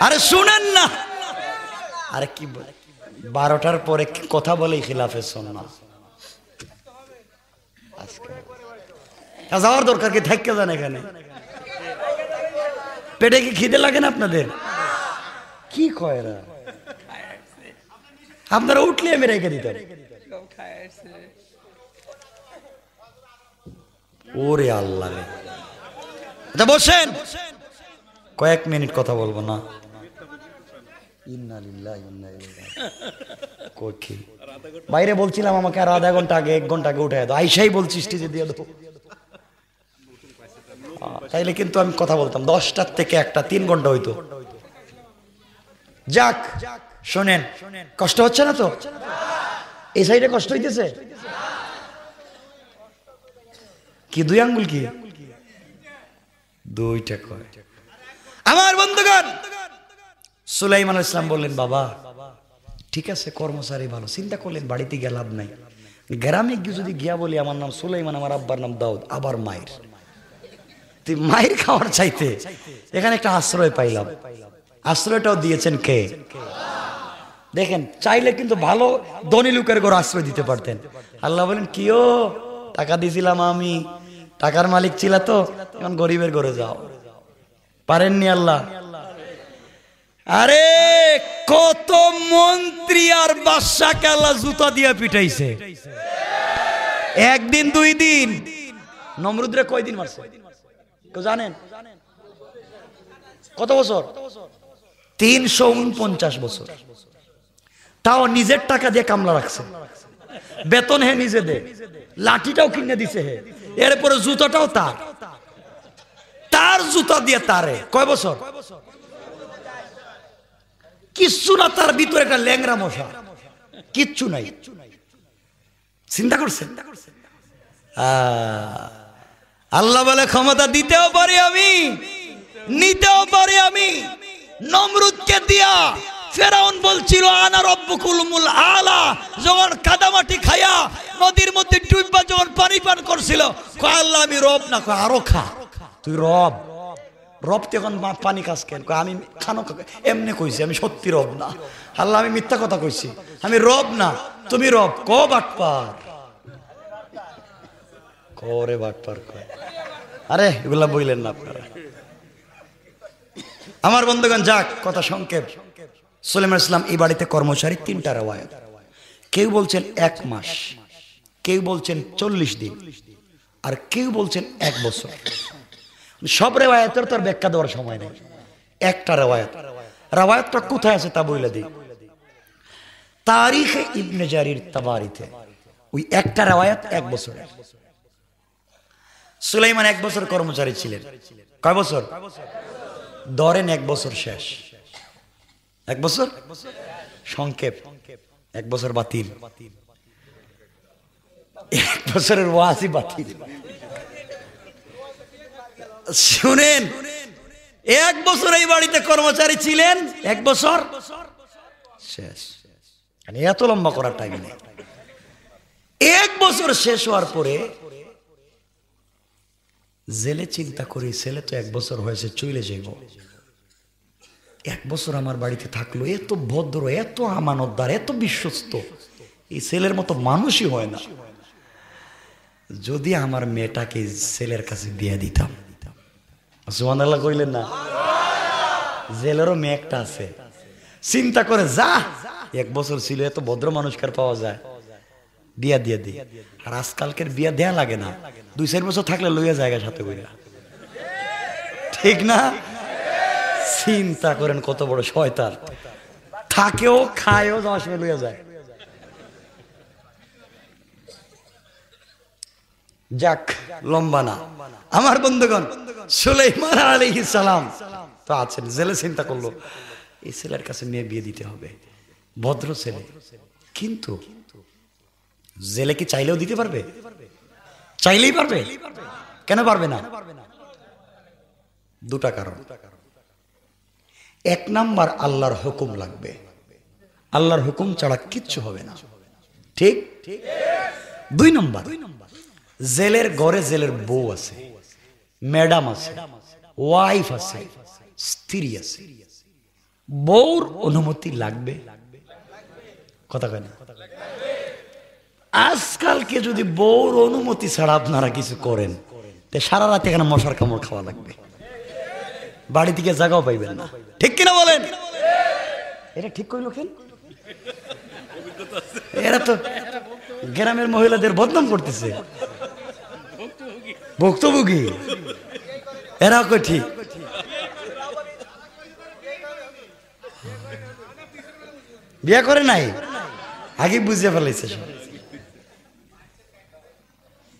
আরে শুনেন না, আরে কি বলে 12টার পরে কথা বলেই খিলাফে সুন্নাহ। আজকে যাওয়ার দরকার কি? থাকতে যান এখানে। পেটে কি খিদে লাগে না আপনাদের? কি কয় এরা? আপনারা উঠলে আমি রেখে দিতাম। ওরে আল্লাহ রে। আচ্ছা বসেন, কয়েক মিনিট কথা বলবো না। বাইরে বলছিলাম আমাকে আর আধা ঘন্টা আগে 1 ঘন্টা আগে উঠে দাও, আইসাই বলছি স্টেজে দিয়ে দেবো, তাইলে কিন্তু আমি কথা বলতাম 10টার থেকে 1টা 3 ঘন্টা হইতো। যাক শোনেন, কষ্ট হচ্ছে না তো? এই সাইডে কষ্ট হইতেছে কি? 2 আঙ্গুল কি? 2টা কয়। আমার বন্ধুগণ, সুলাইমান আলাইহিস সালাম বললেন, বাবা ঠিক আছে, কর্মচারী ভালো, চিন্তা করলেন বাড়িতে গিয়ে লাভ নাই, গ্রামে গিয়ে যদি গিয়া বলি আমার নাম সুলাইমান, আমার আব্বার নাম দাউদ, আবার মায়ের, তুই মায়ের খাওয়ার চাইতে এখানে একটা আশ্রয় পাইলাম। আশ্রয়টাও দিয়েছেন কে? দেখেন, চাইলে কিন্তু ভালো ধনী লোকের ঘর আশ্রয় দিতে পারতেন। আল্লাহ বলেন, কিও টাকা দিয়েছিলাম আমি, টাকার মালিক ছিল তো, এখন গরিবের ঘরে যাও। পারেননি আল্লাহ? আরে কত মন্ত্রী আর বাদশাকে আল্লাহ জুতা দিয়ে পিটাইছে, একদিন 2 দিন। নমরুদরে কয়দিন মারছে কেউ জানেন? কত বছর? 349 বছর। তাও নিজের টাকা দিয়ে কামলা রাখছে, বেতন হে নিজে দে, লাঠিটাও কিনে দিছে হে, এরপরে জুতাটাও তার জুতা দিয়ে তারে। কয় বছর? কিচ্ছু না, তার ভিতরে একটা ল্যাংরা মশা, কিচ্ছু নাই। চিন্তা করছেন? আল্লাহ বলে, ক্ষমতা দিতেও পারি আমি, নিতেও পারি আমি। নমরুদকে দিয়া ফেরাউন বলছিল আনা রব্বুকুল আলা, যখন কাদামাটি খায়া নদীর মধ্যে ডুববা যখন পানি পান করছিল, কয় আল্লাহ আমি রব না, কয় আরো খা, তুই রব। রব তখন পানি খাস কেন? কয় আমি খানো এমনি কইছি, আমি সত্যি রব না। আল্লাহ আমি মিথ্যা কথা কইছি, আমি রব না, তুমি রব। ক বাটপার করে বাটপার কয়। আরে এগুলা বইলেন না আপনারা। আমার বন্ধুগণ, যাক কথা সংক্ষেপ। সুলাইমান আলাইহিস সালাম এই বাড়িতে কর্মচারী। 3টা রওয়ায়াত, কেউ বলছেন 1 মাস, কেউ বলছেন 40 দিন, আর কেউ বলছেন 1 বছর। সব রেওয়ায়াতের তো আর ব্যাখ্যা দেওয়ার সময় নেই। একটা রেওয়ায়াতটা কোথায় আছে তা বলে দিই। তারিখে ইবনে জারির তাবারিতে ওই একটা রেওয়ায়াত 1 বছরের। সুলাইমান 1 বছর কর্মচারী ছিলেন। কয় বছর? ধরেন 1 বছর শেষ। 1 বছর সংক্ষেপ, 1 বছর বাতিল, 1 বছরের ওয়াজি বাতিল। শুনেন, 1 বছর এই বাড়িতে কর্মচারী ছিলেন, 1 বছর শেষ। মানে এত লম্বা করার টাইম নেই। 1 বছর শেষ হওয়ার পরে জেলে চিন্তা করি, ছেলে তো 1 বছর হয়েছে, চলে যাইব। 1 বছর আমার বাড়িতে থাকলো, এত ভদ্র, এত আমানতদার, এত বিশ্বস্ত, এই ছেলের মতো মানুষই হয় না। যদি আমার মেয়েটাকে ছেলের কাছে দিয়ে দিতাম। সুবহানাল্লাহ কইলেন না? জেলেরও মেয়ে একটা আছে, চিন্তা করে যা 1 বছর ছিল, এত ভদ্র মানুষকার পাওয়া যায়, বিয়া দিয়ে দিই। আর আজকালকের বিয়া দেয়া লাগে না, 2-4 বছর থাকলে লইয়া জায়গা সাথে কইরা, ঠিক না? চিন্তা করেন কত বড় শয়তান, থাকেও খায়ও, যাওয়ার সময় লইয়া যায়। যাক, লম্বা না। আমার বন্ধুগণ, সুলাইমান আলাইহিস সালাম তো আছেন, জেলে চিন্তা করলো এই ছেলের কাছে মেয়ে বিয়ে দিতে হবে, ভদ্র ছেলে। কিন্তু জেলে কি চাইলেও দিতে পারবে? চাইলেই পারবে? কেন পারবে না? 2টা কারণ। 1 নাম্বার, আল্লাহর হুকুম লাগবে, আল্লাহর হুকুম ছাড়া কিচ্ছু হবে না, ঠিক? 2 নাম্বার, জেলের ঘরে জেলের বউ আছে, ম্যাডাম আছে, ওয়াইফ আছে, স্ত্রী আছে, বউর অনুমতি লাগবে। কথা কয় না? আজকালকে যদি বউর অনুমতি ছাড়া আপনারা কিছু করেন, তে সারা রাত এখানে মশার কামড় খাওয়া লাগবে, বাড়ি থেকে জায়গাও পাইবেন না, ঠিক কিনা বলেন? এটা ঠিক কইল কেন? এরা তো গ্রামের মহিলাদের বদনাম করতেছে, ভুক্তভোগী এরা কই ঠিক। বিয়ে করে নাই, আগে বুঝে ফেলাইছে সব।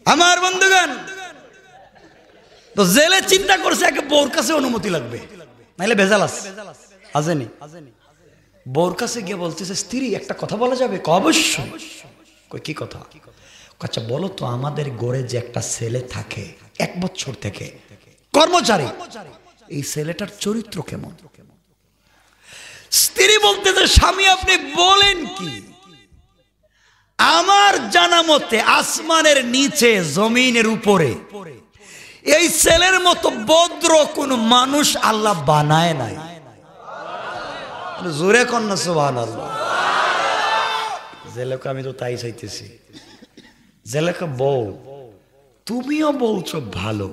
আমার বন্ধুগণ, তো জেলে চিন্তা করছে একে বউর কাছে অনুমতি লাগবে, নাইলে ভেজাল আছে। বউর কাছে গিয়ে বলতেছে, স্ত্রী একটা কথা বলা যাবে? অবশ্যই। কই কি কথা? আচ্ছা বলো তো, আমাদের গড়ে যে একটা ছেলে থাকে 1 বছর থেকে, কর্মচারী, এই ছেলেটার চরিত্র কেমন? স্ত্রী বলতেছে, স্বামী আপনি বলেন কি? আমার জানা মতে আসমানের নিচে জমিনের উপরে এই ছেলের মতো ভদ্র কোন মানুষ আল্লাহ বানায় নাই। জোরে কন্যা সুবহানাল্লাহ। জেলেকা আমি তো তাই চাইতেছি। জেলেকা বউ, তুমিও বলছো ভালো,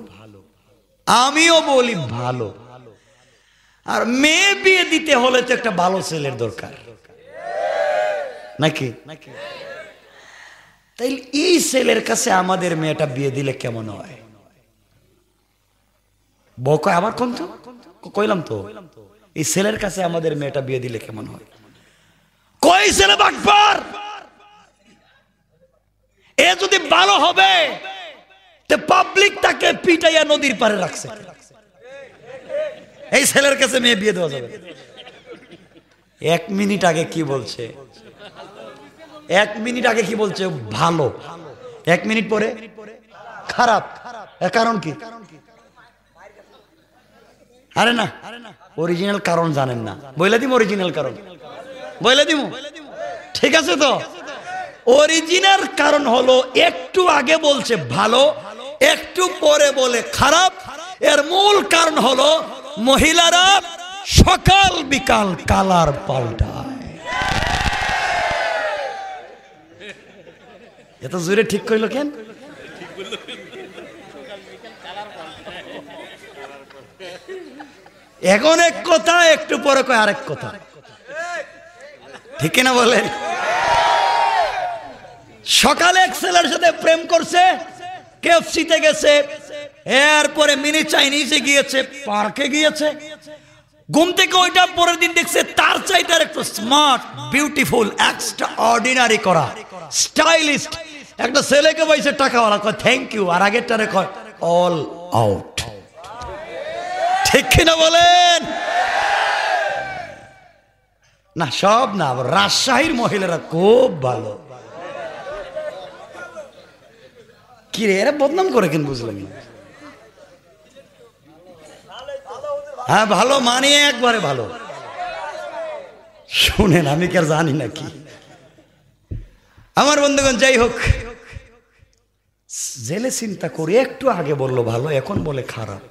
আমিও বলি ভালো, আর মেয়ে বিয়ে দিতে হলে তো একটা ভালো ছেলের দরকার নাকি? তাই এই ছেলের কাছে আমাদের মেয়েটা বিয়ে দিলে কেমন হয়? বউ কয়, আবার কোন তো কইলাম তো, এই ছেলের কাছে আমাদের মেয়েটা বিয়ে দিলে কেমন হয়? কই ছেলে বাটপার, এ যদি ভালো হবে তে পাবলিক তাকে পিটাইয়া নদীর পারে রাখছে, এই ছেলের কাছে মেয়ে বিয়ে দেওয়া যাবে? 1 মিনিট আগে কি বলছে? 1 মিনিট আগে কি বলছে? ভালো। 1 মিনিট পরে খারাপ। এর কারণ কি? আরে না, অরিজিনাল কারণ জানেন না। বইলা দিম অরিজিনাল কারণ, বইলা দিম। ঠিক আছে তো? অরিজিনাল কারণ হলো, একটু আগে বলছে ভালো, একটু পরে বলে খারাপ। এর মূল কারণ হলো মহিলারা সকাল বিকাল কালার পাল্টায়। এত জোরে ঠিক কইলো কেন? এখন এক কথা, একটু পরে কয় আরেক কথা, ঠিক না বলেন? সকালে এক ছেলের সাথে প্রেম করছে, কেএফসিতে গেছে, এরপরে মিনি চাইনিজে গিয়েছে, পার্কে গিয়েছে, ঘুম থেকে ওইটা পরের দিন দেখছে তার চাইতে একটু স্মার্ট, বিউটিফুল, এক্সট্রা অর্ডিনারি করা, স্টাইলিস্ট একটা ছেলেকে পাইছে, টাকাওয়ালা, কয় থ্যাংক ইউ, আর আগেরটারে কয় অল আউট। ঠিক কিনা বলেন? না সব না, রাজশাহীর মহিলারা খুব ভালো। কি রে, এরা বদনাম করে কেন বুঝলাম না? হ্যাঁ ভালো, মানিয়ে একবারে ভালো। শুনেন, আমি কি আর জানি নাকি? আমার বন্ধুগণ, যাই হোক, জেলে চিন্তা করি, একটু আগে বললো ভালো, এখন বলে খারাপ,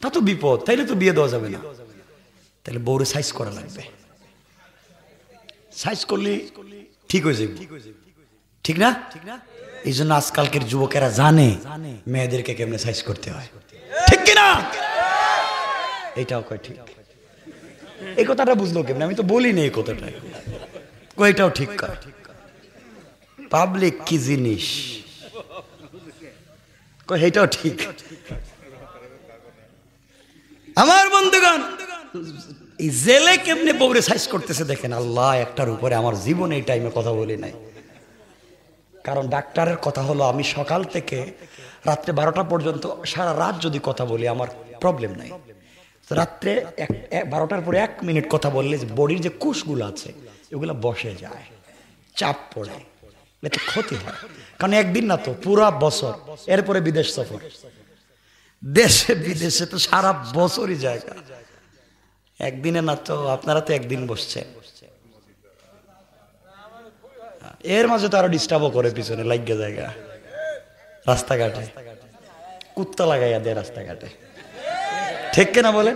তা তো বিপদ। তাইলে তো বিয়ে দেওয়া যাবে না। তাহলে বউরে সাইজ করা লাগবে। সাইজ করলে ঠিক হয়ে যাবে, ঠিক না? এই জন্য আজকালকের যুবকেরা জানে মেয়েদেরকে কেমনে সাইজ করতে হয়, ঠিক কিনা? এইটাও কয় ঠিক। এই কথাটা বুঝলো কেমনে? আমি তো বলি না এই কথাটা। এটাও ঠিক কয়। পাবলিক কি জিনিস, এইটাও ঠিক। আমার বন্ধুগণ, এই জেলে কেমনে বউরে সাইজ করতেছে দেখেন। আল্লাহ, একটার উপরে আমার জীবনে এই টাইমে কথা বলি নাই, কারণ ডাক্তারের কথা হলো আমি সকাল থেকে রাত্রে 12টা পর্যন্ত সারা রাত যদি কথা বলি আমার প্রবলেম নাই। রাত্রে 12টার পরে 1 মিনিট কথা বললে বডির যে কোষগুলো আছে এগুলো বসে যায়, চাপ পড়ে, এতে ক্ষতি হয়। কারণ একদিন না তো পুরা বছর, এরপরে বিদেশ সফর, দেশে বিদেশে তো সারা বছরই জায়গা, একদিনে না তো। আপনারা তো একদিন বসছেন, এর মাঝে তো আরো ডিস্টার্বও করে, পিছনে লাগিয়ে জায়গা, রাস্তাঘাটে কুত্তা লাগাইয়া দেয় রাস্তাঘাটে, ঠিক কিনা বলে?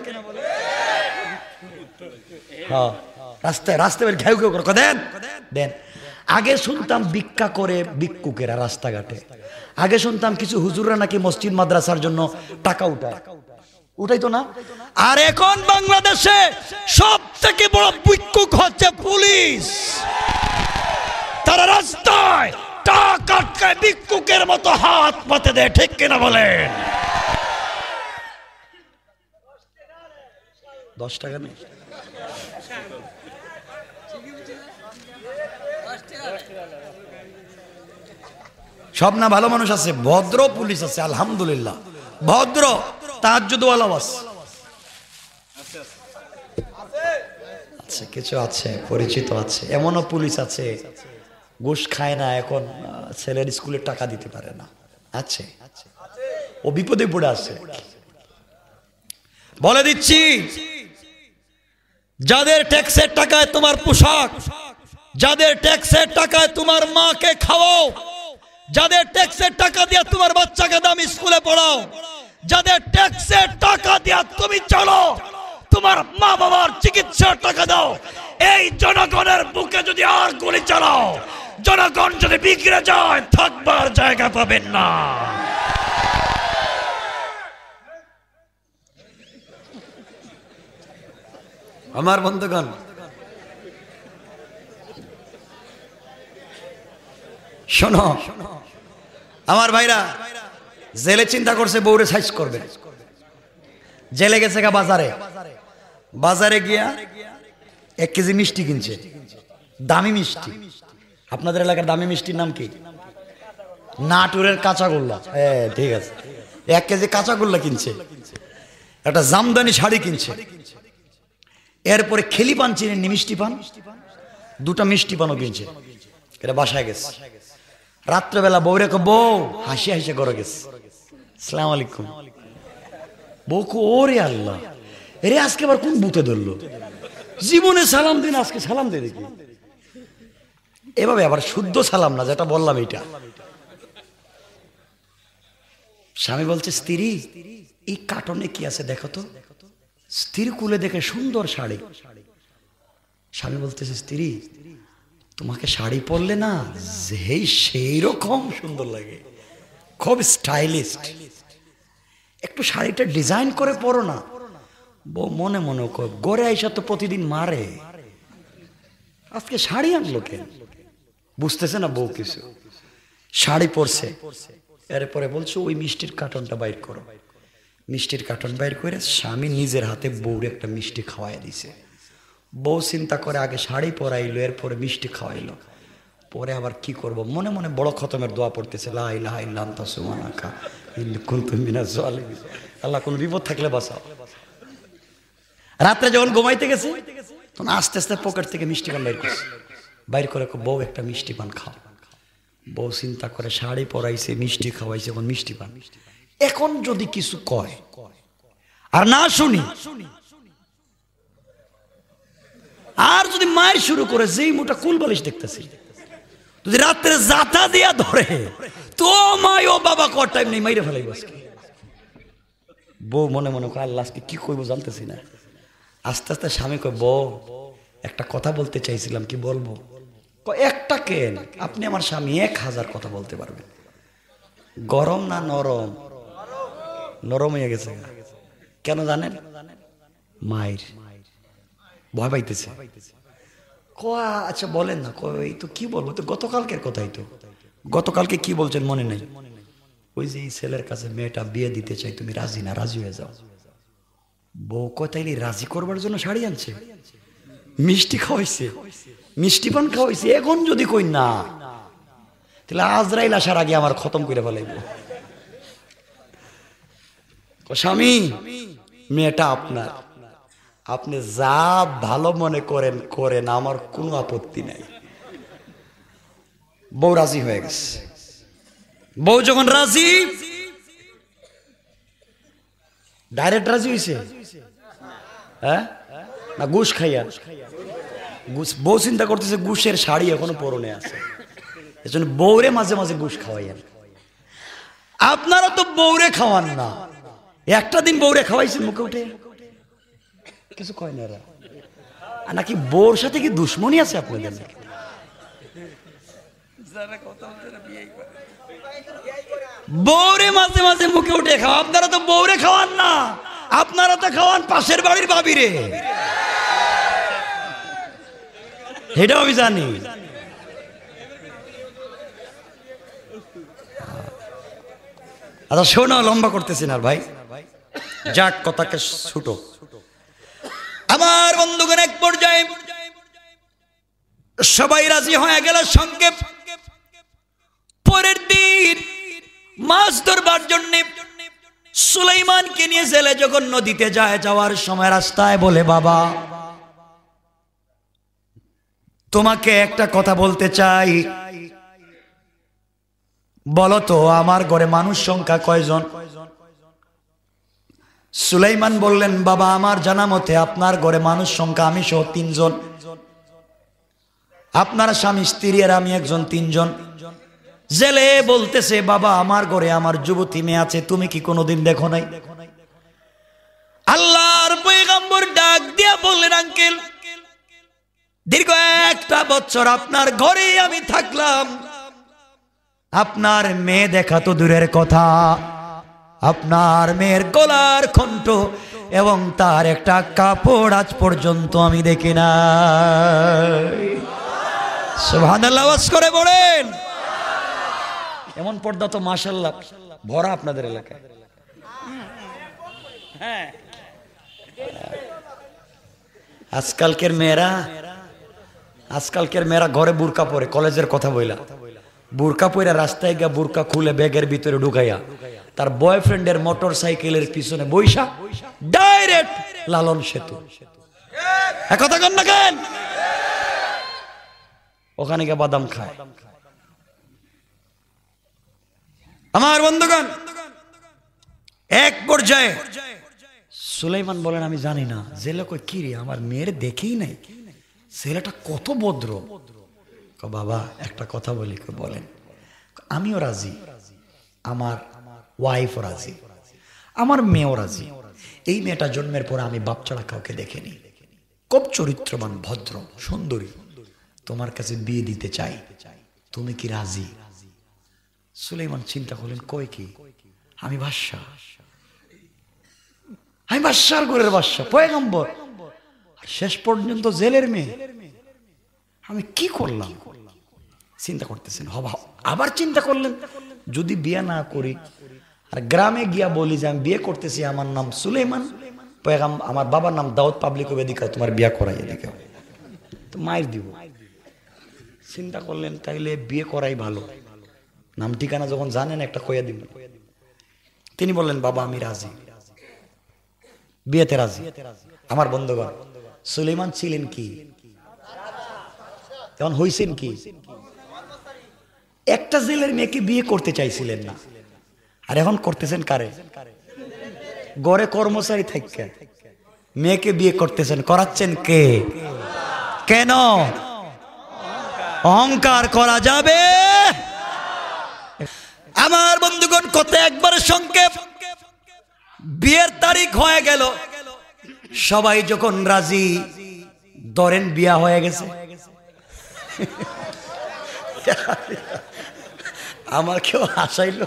হ্যাঁ, রাস্তায় রাস্তায় ঘেউ ঘেউ করে দেন দেন। আগে শুনতাম ভিক্ষা করে ভিক্ষুকেরা রাস্তাঘাটে, আগে শুনতাম কিছু হুজুররা নাকি মসজিদ মাদ্রাসার জন্য টাকা উঠাইতো না। আর এখন বাংলাদেশে সব থেকে বড় ভিক্ষুক হচ্ছে পুলিশ। তারা রাস্তায় টাকা আটকায় ভিক্ষুকের মতো হাত পাতে দেয়, ঠিক কিনা বলেন? 10 টাকা নেই, সব না, ভালো মানুষ আছে, ভদ্র পুলিশ আছে, আলহামদুলিল্লাহ, ভদ্র তাহাজ্জুদওয়ালা আছে। আছে, কিছু আছে, পরিচিত আছে। এমনও পুলিশ আছে ঘুষ খায় না, এখন ছেলের স্কুলের টাকা দিতে পারে না, আছে, ও বিপদে পড়ে আছে। বলে দিচ্ছি, যাদের ট্যাক্সের টাকায় তোমার পোশাক, যাদের ট্যাক্সের টাকায় তোমার মাকে খাওয়াও, যাদের ট্যাক্সের টাকা দিয়ে তোমার বাচ্চাকে দামি স্কুলে পড়াও, যাদের ট্যাক্সের টাকা দিয়ে তুমি চলো, তোমার মা বাবার চিকিৎসার টাকা দাও, এই জনগণের বুকে যদি আর গুলি চালাও, জনগণ যদি বিগড়ে যায় থাকবার জায়গা পাবেন না। আমার বন্ধুগণ, শোনো আমার ভাইরা, জেলে চিন্তা করছে বউরে সাইজ করবে, জেলে গেছে বাজারে, বাজারে গিয়া 1 কেজি মিষ্টি কিনছে, দামি মিষ্টি। আপনাদের এলাকার দামি মিষ্টির নাম কি? নাটুরের কাঁচাগোল্লা। হ্যাঁ ঠিক আছে, 1 কেজি কাঁচাগোল্লা কিনছে, একটা জামদানি শাড়ি কিনছে, এরপরে খেলি পান চিনেননি, মিষ্টি পান, 2টা মিষ্টি পানও কিনছে, এটা বাসায় গেছে। রাত্রেবেলা বউরে বউ হাসি হাসি করে গেছে, আসসালামু আলাইকুম। বউ ওরে আল্লাহ, এরে আজকে আবার কোন বুতে ধরলো, জীবনে সালাম দিন, আজকে সালাম দিয়ে দেখি। এভাবে আবার শুদ্ধ সালাম না, যেটা বললাম এটা। স্বামী বলছে, স্ত্রী এই কার্টনে কি আছে দেখো তো। স্ত্রী কুলে দেখে সুন্দর শাড়ি। স্বামী বলতেছে, স্ত্রী তোমাকে শাড়ি পরলে না সেই রকম সুন্দর লাগে, খুব স্টাইলিস্ট, একটু শাড়িটা ডিজাইন করে পরো না। বউ মনে মনে গড়ে আইসা তো প্রতিদিন মারে, আজকে শাড়ি আনলো কেন, বুঝতেছে না বউ কিছু। শাড়ি পরছে, এরপরে বলছে ওই মিষ্টির কার্টনটা বাইর করো। মিষ্টির কার্টন বাইর করে স্বামী নিজের হাতে বউরে একটা মিষ্টি খাওয়াই দিছে। বউ চিন্তা করে আগে শাড়ি পরাইলো, এরপরে মিষ্টি খাওয়াইলো, পরে আবার কি করব, মনে মনে বড় খতমের দোয়া পড়তেছে, লা ইলাহা ইল্লা আনতা সুবহানাকা ইন্নী কুনতু মিনাজ জালিমিন। আল্লাহ কোন বিপদ থাকলে বাঁচাও। রাত্রে যখন ঘুমাইতে গেছে তখন আস্তে আস্তে পকেট থেকে মিষ্টি পান বাইর করছে, বাইর করে বউ একটা মিষ্টি পান খাও। বউ চিন্তা করে শাড়ি পরাইছে, মিষ্টি খাওয়াইছে, এখন মিষ্টি পান। এখন যদি কিছু কয় আর না শুনি, আর যদি মায়ের শুরু করে, যেই মোটা কুল বালিশ দেখতেছি, যদি রাত্রে জাতা দিয়া ধরে, তো মাই ও বাবা কর টাইম নেই, মাইরে ফেলাই আজকে। বউ মনে মনে কয়, আল্লাহ আজকে কি করবো জানতেছি না। আস্তে আস্তে স্বামী কয়, বউ একটা কথা বলতে চাইছিলাম, কি বলবো? একটা কেন, আপনি আমার স্বামী 1000 কথা বলতে পারবেন। গরম না নরম? নরম হয়ে গেছে। কেন জানেন? মায়ের ভয় পাইতেছে। আচ্ছা বলেন না। এই তো কি বলবো, তো গতকালকের কথাই তো। গতকালকে কি বলছেন মনে নেই? ওই যে এই ছেলের কাছে মেয়েটা বিয়ে দিতে চাই, তুমি রাজি না? রাজি হয়ে যাও। বউ কথাইলে রাজি করবার জন্য শাড়ি আনছে, মিষ্টি খাওয়াইছে, মিষ্টি পান খাওয়াইছে। এখন যদি কই না, তাহলে আজরাইল আসার আগে আমার খতম করে ফেলাইব। স্বামী মেয়েটা আপনার, আপনি যা ভালো মনে করেন করেন, আমার কোনো আপত্তি নাই। বউ রাজি হয়ে গেছে। বউ যখন রাজি, ডাইরেক্ট রাজি হয়েছে, হ্যাঁ না ঘুষ খাইয়া? বউ চিন্তা করতেছে ঘুষের শাড়ি এখনো পরনে আছে, এজন্য বউরে মাঝে মাঝে ঘুষ খাওয়াইয়েন। আপনারা তো বউরে খাওয়ান না। একটা দিন বউরে খাওয়াইছেন মুখে উঠে? কিছু কয় না। নাকি বউর সাথে কি দুশ্মনী আছে আপনাদের? বউরে মাঝে মাঝে মুখে উঠে খাওয়া। আপনারা তো বউরে খাওয়ান না, আপনারা তো খাওয়ান পাশের বাড়ির ভাবিরে। এটাও আমি জানি। আচ্ছা শোনো, লম্বা করতেছি না ভাই, যাক কথাকে ছুটো। আমার বন্ধুগণ, এক পর্যায়ে সবাই রাজি হয়ে গেল। সঙ্গে পরের দিন মাছ ধরবার জন্য সুলাইমানকে নিয়ে জেলে যখন নদীতে যায়, যাওয়ার সময় রাস্তায় বলে, বাবা তোমাকে একটা কথা বলতে চাই, বলো তো আমার ঘরে মানুষ সংখ্যা কয়জন? সুলাইমান বললেন, বাবা আমার জানা মতে আপনার ঘরে মানুষ সংখ্যা আমি সহ 3 জন, আপনার স্বামী স্ত্রী আর আমি একজন, 3 জন। জেলে বলতেছে, বাবা আমার ঘরে আমার যুবতী মেয়ে আছে, তুমি কি কোনোদিন দেখো নাই? আল্লাহর পয়গম্বর ডাক দিয়া বললেন, আঙ্কেল দীর্ঘ 1টা বছর আপনার ঘরেই আমি থাকলাম, আপনার মেয়ে দেখা তো দূরের কথা, আপনার মেয়ের গলার কণ্ঠ এবং তার একটা কাপড় আজ পর্যন্ত আমি দেখি না। সুবহানাল্লাহ, আওয়াজ করে বলেন। এমন পর্দা তো মাশাআল্লাহ ভরা আপনাদের এলাকায়। হ্যাঁ, আজকালকের মেয়েরা ঘরে বুরকা পরে, কলেজের কথা বইলা বুরকা পরে রাস্তায় গিয়া বুরকা খুলে ব্যাগের ভিতরে ঢুকাইয়া তার বয়ফ্রেন্ডের মোটর সাইকেলের পিছনে বইসা ডাইরেক্ট লালন সেতু, কথা কন না কেন? ওখানে গিয়ে বাদাম খায়। আমার বন্ধুগণ, এক পর্যায়ে সুলাইমান বলেন, আমি জানি না। জেলে কই, কি রে আমার মেয়ের দেখেই নাই, ছেলেটা কত ভদ্র। বাবা একটা কথা বলি, বলেন। আমিও রাজি, আমার ওয়াইফও রাজি, আমার মেয়েও রাজি। এই মেয়েটা জন্মের পর আমি বাপ ছাড়া কাউকে দেখিনি, খুব চরিত্রবান, ভদ্র, সুন্দরী, তোমার কাছে বিয়ে দিতে চাই, তুমি কি রাজি? সুলাইমান চিন্তা করলেন, কই কি, আমি বাদশাহ, আমি বাদশার ঘরের বাদশাহ, পয়গম্বর, শেষ পর্যন্ত জেলের মেয়ে, আমি কি করলাম? চিন্তা করতেছেন। আবার চিন্তা করলেন, যদি বিয়ে না করি আর গ্রামে গিয়া বলি যে আমি বিয়ে করতেছি, আমার নাম সুলাইমান, আমার বাবার নাম দাউদ, পাবলিক এদিকে তোমার বিয়ে করাই, এদিকে তো মায়ের দিব। চিন্তা করলেন, তাইলে বিয়ে করাই ভালো, নাম ঠিকানা যখন জানেন একটা কইয়া দিব। তিনি বললেন, বাবা আমি রাজি, বিয়েতে রাজি। আমার বন্ধুগণ, সুলাইমান ছিলেন কি, এখন হইছেন কি? একটা জেলের মেয়েকে বিয়ে করতে চাইছিলেন না, আর এখন করতেছেন কারে? গড়ে কর্মচারী থাইকা মেয়েকে বিয়ে করতেছেন, করাচ্ছেন কে? কেন? অহংকার করা যাবে? আমার বন্ধুগণ, কত একবার সংক্ষেপ, বিয়ের তারিখ হয়ে গেল, সবাই যখন রাজি, ধরেন বিয়া হয়ে গেছে। আমার কেউ হাসাইল,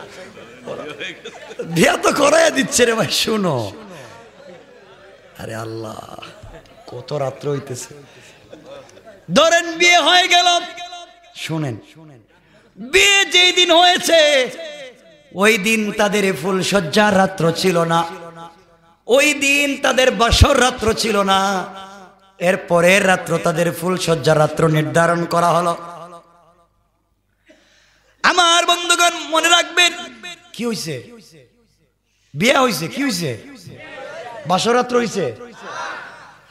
বিয়া তো করাই দিচ্ছে রে ভাই, শুনো। আরে আল্লাহ, কত রাত্র হইতেছে, ধরেন বিয়ে হয়ে গেল। শুনেন, বিয়ে যেই দিন হয়েছে ওই দিন তাদের ফুল সজ্জার রাত্র ছিল না, ওই দিন তাদের বাসর রাত্র ছিল না, এর পরের রাত্র তাদের ফুল সজ্জার রাত্র নির্ধারণ করা হলো। আমার বন্ধুগণ মনে রাখবেন, কি হইছে? বিয়ে হইছে। কি হইছে? বাসর রাত্র হইছে।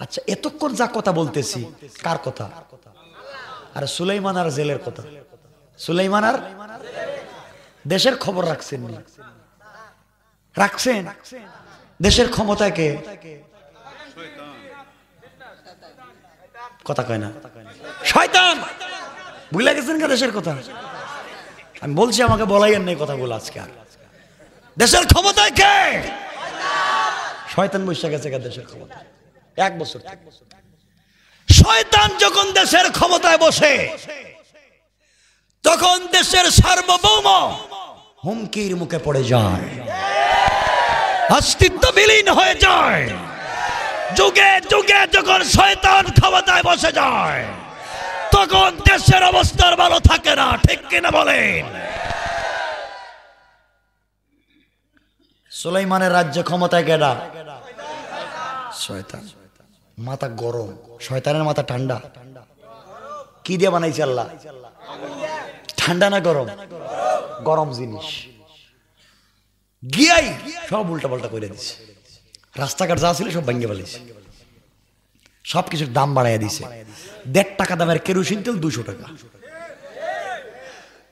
আচ্ছা, এতক্ষণ যা কথা বলতেছি কার কথা? আরে সুলাইমান আর জেলের কথা। সুলাইমান আর দেশের খবর রাখছেন না? রাখছেন। দেশের ক্ষমতা কে? কথা কয় না, শয়তান। ভুলে গেছেন কে দেশের কথা? আমি বলছি, আমাকে বলাইয়ের নেই কথাগুলো আজকে। আর দেশের ক্ষমতায় কে? শয়তান বসে গেছে দেশের ক্ষমতা 1 বছর। শয়তান যখন দেশের ক্ষমতায় বসে, তখন দেশের সার্বভৌম হুমকির মুখে পড়ে যায়, অস্তিত্ব বিলীন হয়ে যায়। যুগে যুগে যখন শয়তান ক্ষমতায় বসে যায়, তখন দেশের অবস্থার ভালো থাকে না, ঠিক কিনা বলেন? সুলাইমানের রাজ্যে ক্ষমতায় কেডা? শয়তান। মাথা গরম, শয়তানের মাথা ঠান্ডা। কি দিয়ে বানাইছে আল্লাহ? ঠান্ডা না গরম? গরম জিনিস। গিয়াই সব উল্টা পাল্টা করে দিছে, রাস্তাঘাট যা ছিল সব ভাঙ্গে ফেলেছে। সবকিছুর দাম বাড়াইয়া দিছে। 1.5 টাকা দামের কেরোসিন তেল 200 টাকা,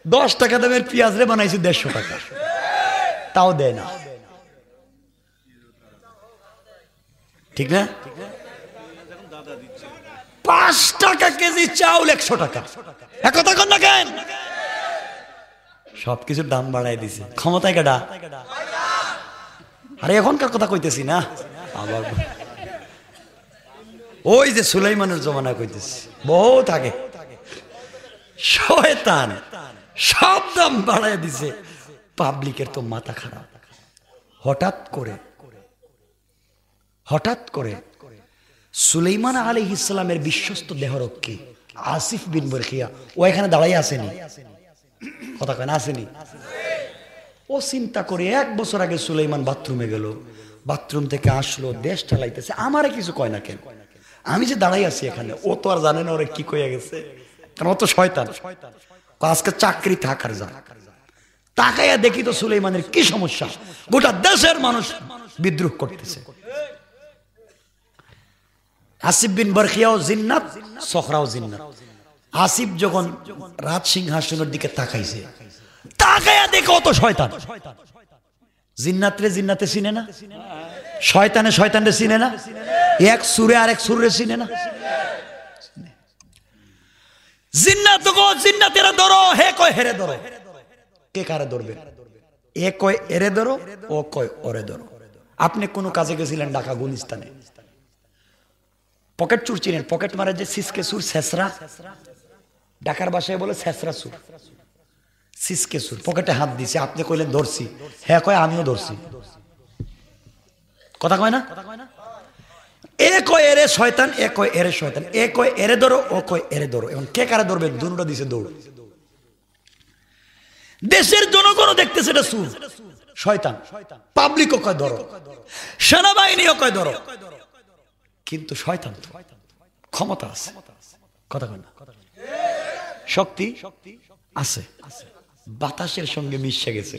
10 টাকা দামের পেঁয়াজ রে বানাইছে 150 টাকা, তাও দেয় না। ঠিক না? 5 টাকা কেজি চাউল 100 টাকা। একথা কন না কেন? সবকিছুর দাম বাড়াই দিছে। ক্ষমতায় কেডা? আরে এখনকার কথা কইতেছি না, আবার ওই যে সুলাইমানের জমানা কইতেছি, বহুত আগে। শয়তান সব দাম বাড়াই দিছে। পাবলিকের তো মাথা খারাপ। হঠাৎ করে সুলাইমান আলাইহিস সালামের বিশ্বস্ত দেহরক্ষী আসিফ বিন বরখিয়া ও এখানে দাঁড়াই আসেনি, কথা কয় না, আসেনি। ও চিন্তা করে 1 বছর আগে সুলাইমান বাথরুমে গেল, বাথরুম থেকে আসলো, দেশ চালাইতেছে, আমারে কিছু কয় না কেন? আমি যে দাঁড়াই আছি এখানে, ও তো আর জানে না ওরে কি কইয়া গেছে, কারণ ও তো শয়তান। আজকে চাকরি থাকার যা তাকাইয়া দেখি তো সুলাইমানের কি সমস্যা, গোটা দেশের মানুষ বিদ্রোহ করতেছে। আসিফ বিন বরখিয়াও জিন্নাত, সখরাও জিন্নাত। আসিফ যখন রাজ সিংহাসনের দিকে তাকাইছে, তাকাইয়া দেখে অত শয়তান। জিন্নাতরে জিন্নাতে চিনে না, শয়তানে শয়তানরে চিনে না, এক সুরে আরেক সুরে চিনে না। জিন্নাত গো জিন্নাতেরা ধরো, হে কয় হেরে ধরো। কে কারে ধরবে? এ কয় এরে ধরো, ও কয় ওরে ধরো। আপনি কোন কাজে গেছিলেন ঢাকা গুলিস্তানে, পকেট চুর চিনেন? পকেট মারে যে সিসকে সুর, ছেসরা, ঢাকার ভাষায় বলে ছেসরা সুর, সিসকে সুর। পকেটে হাত দিছে, আপনি কইলেন ধরছি, হ্যাঁ কয় আমিও ধরছি। কথা কয় না? এ কয় এরে শয়তান, এ কয় এরে শয়তান, এ কয় এরে ধরো, ও কয় এরে ধরো। এখন কে কারে ধরবে? দুটো দিছে দৌড়। দেশের জনগণও দেখতেছে এটা সুর, শয়তান। পাবলিকও কয় ধরো, সেনাবাহিনীও কয় ধরো, কিন্তু শয়তান তো ক্ষমতা আছে, কথা কয় না, শক্তি আছে, বাতাসের সঙ্গে মিশে গেছে।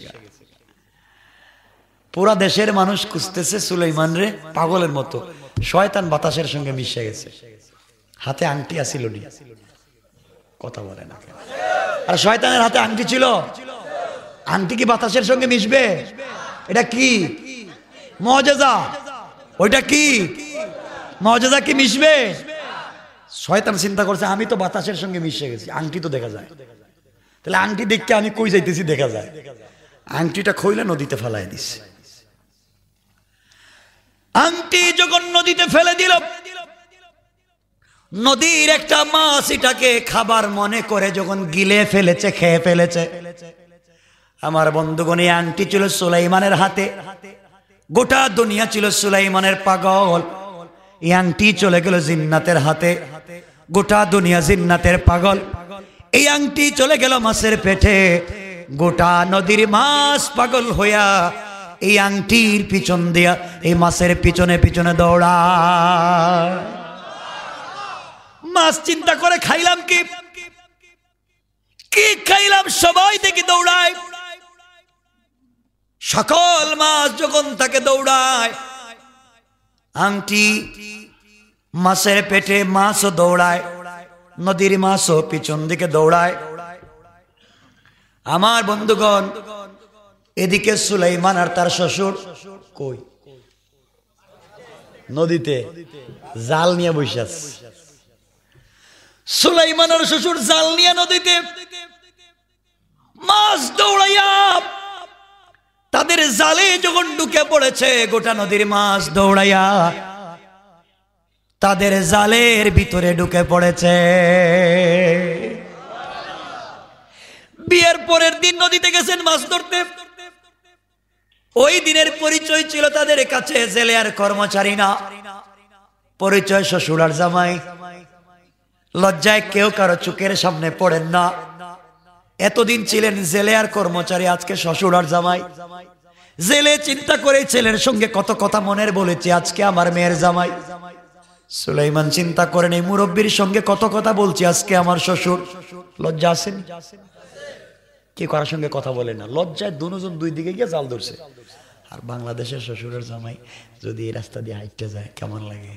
পুরা দেশের মানুষ খুঁজতেছে সুলাইমান রে পাগলের মতো, শয়তান বাতাসের সঙ্গে মিশে গেছে। হাতে আংটি আছিল নি? কথা বলে না। আর শয়তানের হাতে আংটি ছিল, আংটি কি বাতাসের সঙ্গে মিশবে? এটা কি মুআজিজা? ওইটা কি মুআজিজা? কি মিশবে? শয়তান চিন্তা করছে আমি তো বাতাসের সঙ্গে মিশে গেছি, আংটি তো দেখা যায়, তাহলে আংটি দেখতে আমি কই যাইতেছি দেখা যায়। আংটিটা খইলে নদীতে ফেলায় দিছে। আংটি যখন নদীতে ফেলে দিল, নদীর একটা মাছ এটাকে খাবার মনে করে যখন গিলে ফেলেছে, খেয়ে ফেলেছে। আমার বন্ধুগণ, এই আংটি ছিল সুলাইমানের হাতে, গোটা দুনিয়া ছিল সুলাইমানের পাগল। এই আংটি চলে গেল জিন্নাতের হাতে, গোটা দুনিয়া জিন্নাতের পাগল। এই আংটি চলে গেল মাছের পেটে, গোটা নদীর মাছ পাগল হইয়া এই আংটির পিছন দিয়া এই মাছের পিছনে পিছনে দৌড়ায়। মাছ চিন্তা করে খাইলাম কি, কি খাইলাম, সবাই দেখি দৌড়ায়। সকল মাছ যখন তাকে দৌড়ায়, আংটি মাছের পেটে, মাছও দৌড়ায়, নদীর মাছও পিছন দিকে দৌড়ায়। আমার বন্ধুগণ, এদিকে সুলাইমান আর তার শ্বশুর কই? নদীতে জাল নিয়ে বসে আছে। সুলাইমান আর শ্বশুর জাল নিয়ে নদীতে, মাছ দৌড়াইয়া তাদের জালে যখন ঢুকে পড়েছে, গোটা নদীর মাছ দৌড়াইয়া তাদের জালের ভিতরে ঢুকে পড়েছে। বিয়ের পরের দিন নদীতে গেছেন মাছ ধরতে। ওই দিনের পরিচয় ছিল তাদের কাছে জেলে আর কর্মচারী না, পরিচয় শ্বশুর আর জামাই। লজ্জায় কেউ কারো চোখের সামনে পড়েন না। এতদিন ছিলেন জেলে আর কর্মচারী, আজকে শ্বশুর আর জামাই। জেলে চিন্তা করে ছেলের সঙ্গে কত কথা মনের বলেছি, আজকে আমার মেয়ের জামাই। সুলাইমান চিন্তা করেন এই মুরব্বীর সঙ্গে কত কথা বলছি, আজকে আমার শ্বশুর। লজ্জা আসেন? কে কারোর সঙ্গে কথা বলে না, লজ্জায় দুজন দুই দিকে গিয়ে জাল ধরছে। আর বাংলাদেশের শ্বশুরের জামাই যদি এই রাস্তা দিয়ে হাঁটতে যায় কেমন লাগে?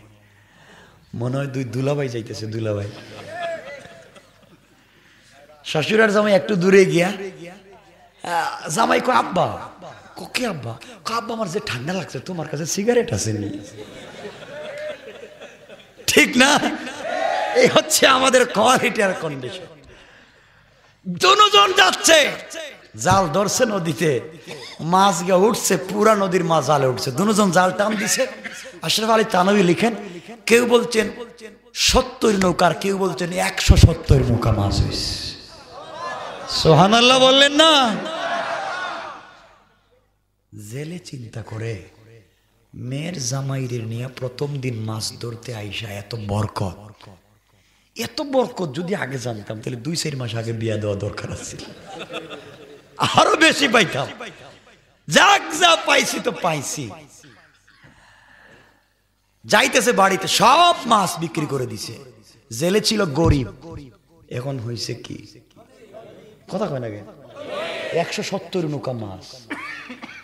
মনে হয় দুই দুলাভাই যাইতেছে, দুলাভাই। শ্বশুর আর জামাই একটু দূরে গিয়া জামাই কো আব্বা, কে আব্বা? আব্বা আমার যে ঠান্ডা লাগছে, তোমার কাছে সিগারেট আছে নি? ঠিক না? এই হচ্ছে আমাদের কোয়ালিটি আর কন্ডিশন। দুজন যাচ্ছে, জাল ধরছে নদীতে, মাছ গিয়ে উঠছে, পুরা নদীর মাছ জালে উঠছে, দুজন জাল টান দিছে। আশরাফ আলী থানভী লিখেন, কেউ বলছেন 70 নৌকার, কেউ বলছেন 170 নৌকা মাছ হয়েছে। সুবহানাল্লাহ বললেন না? জেলে চিন্তা করে মেয়ের জামাইরের নিয়ে প্রথম দিন মাছ ধরতে আইসা এত বরকত, এত বরকত যদি আগে জানতাম তাহলে 2-4 মাস আগে বিয়া দেওয়া দরকার আছে, আরো বেশি পাইতাম। যাক, যা পাইছি তো পাইছি। যাইতেছে বাড়িতে, সব মাছ বিক্রি করে দিছে। জেলে ছিল গরিব, এখন হয়েছে কি? কথা কয় না, 170 নৌকা মাছ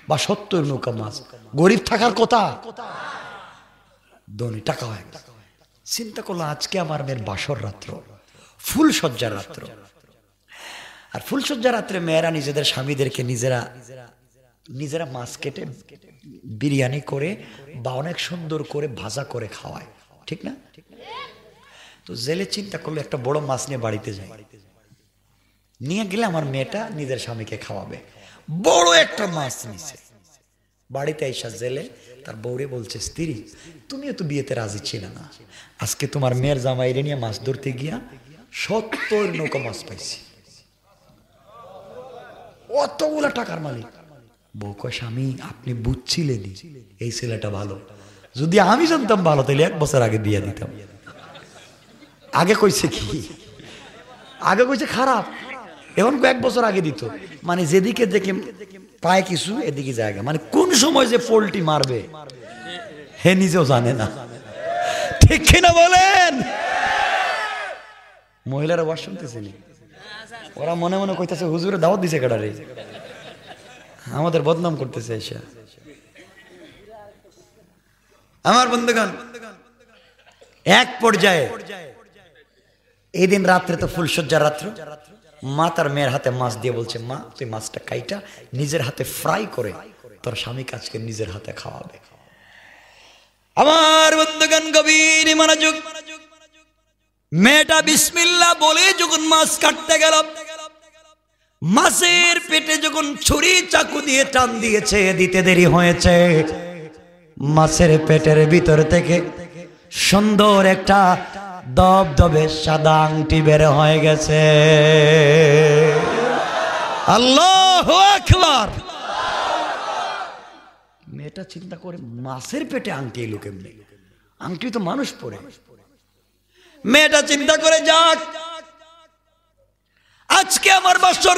বা 70 নৌকা মাছ। গরিব থাকার কথা, ধনী টাকা হয়। চিন্তা করলো আজকে আমার মেয়ের বাসর রাত্র, ফুলসজ্জার রাত্র। আর ফুলসজ্জার রাত্রে মেয়েরা নিজেদের স্বামীদেরকে নিজেরা মাছ কেটে বিরিয়ানি করে বা অনেক সুন্দর করে ভাজা করে খাওয়ায়, ঠিক না? তো জেলে চিন্তা করলো একটা বড় মাছ নিয়ে বাড়িতে যায়, নিয়ে গেলে আমার মেয়েটা নিজের স্বামীকে খাওয়াবে। বড় একটা মাছ নিছে, বাড়িতে আইসা জেলে তার বউরে বলছে, স্ত্রী তুমিও তো বিয়েতে রাজি ছিল না, আজকে তোমার মেয়ের জামাইরে নিয়ে মাছ ধরতে গিয়া 70 নৌকা মাছ পাইছি, অতগুলা টাকার মালিক। বউ কয়, স্বামী আপনি বুঝছিলেন এই ছেলেটা ভালো, যদি আমি জানতাম ভালো তাহলে 1 বছর আগে বিয়ে দিতাম। আগে কইছে কি? আগে কইছে খারাপ, এখন 1 বছর আগে দিত। মানে যেদিকে দেখে পায় কিছু এদিকে জায়গা, মানে কোন সময় যে পোল্টি মারবে হে নিজেও জানে না, ঠিক কিনা বলেন? মহিলারা ওয়াজ শুনতেছে, ওরা মনে মনে কইতেছে হুজুরে দাওয়াত দিছে কেডারে, আমাদের বদনাম করতেছে এসে। আমার বন্ধুগণ, এক পর্যায়ে এই দিন রাত্রে তো ফুলসজ্জার রাত্র, মা তার মেয়ের হাতে মাছ দিয়ে বলছে, মা তুই মাছটা কাইটা নিজের হাতে ফ্রাই করে তোর স্বামীকে আজকে নিজের হাতে খাওয়াবে। আমার বন্ধুগণ গভীর মনোযোগ, মেয়েটা বিসমিল্লাহ বলে যখন মাছ কাটতে গেল, মাছের পেটে যখন ছুরি চাকু দিয়ে টান দিয়েছে, দিতে দেরি হয়েছে, মাছের পেটের ভিতর থেকে সুন্দর একটা দবদবে সাদা আংটি বের হয়ে গেছে। আল্লাহু আকবার। মেয়েটা চিন্তা করে মাছের পেটে আংটি এলো কেমনে? আংটি তো মানুষ পরে। মেয়েটা চিন্তা করে, যাক আজকে আমার বাসর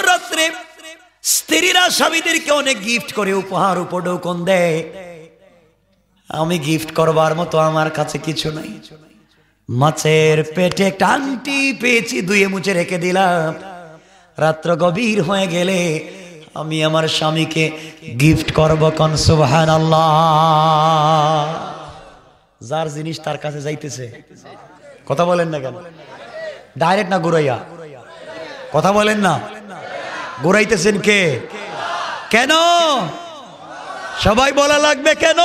রাত্রে স্ত্রীরা স্বামীদেরকে অনেক গিফট করে, উপহার উপঢৌকন দেয়, আমি গিফট করবার মতো আমার কাছে কিছু নাই। মাছের পেটে একটা আংটি পেয়েছি, ধুয়ে মুছে রেখে দিলাম, রাত্র গভীর হয়ে গেলে আমি আমার স্বামীকে গিফট করব। কোন সুবহানাল্লাহ। যার জিনিস তার কাছে যাইতেছে, কথা বলেন না কেন? ডাইরেক্ট না ঘুরাইয়া? কথা বলেন না, ঘুরাইতেছেন কে? কেন? সবাই বলা লাগবে কেন?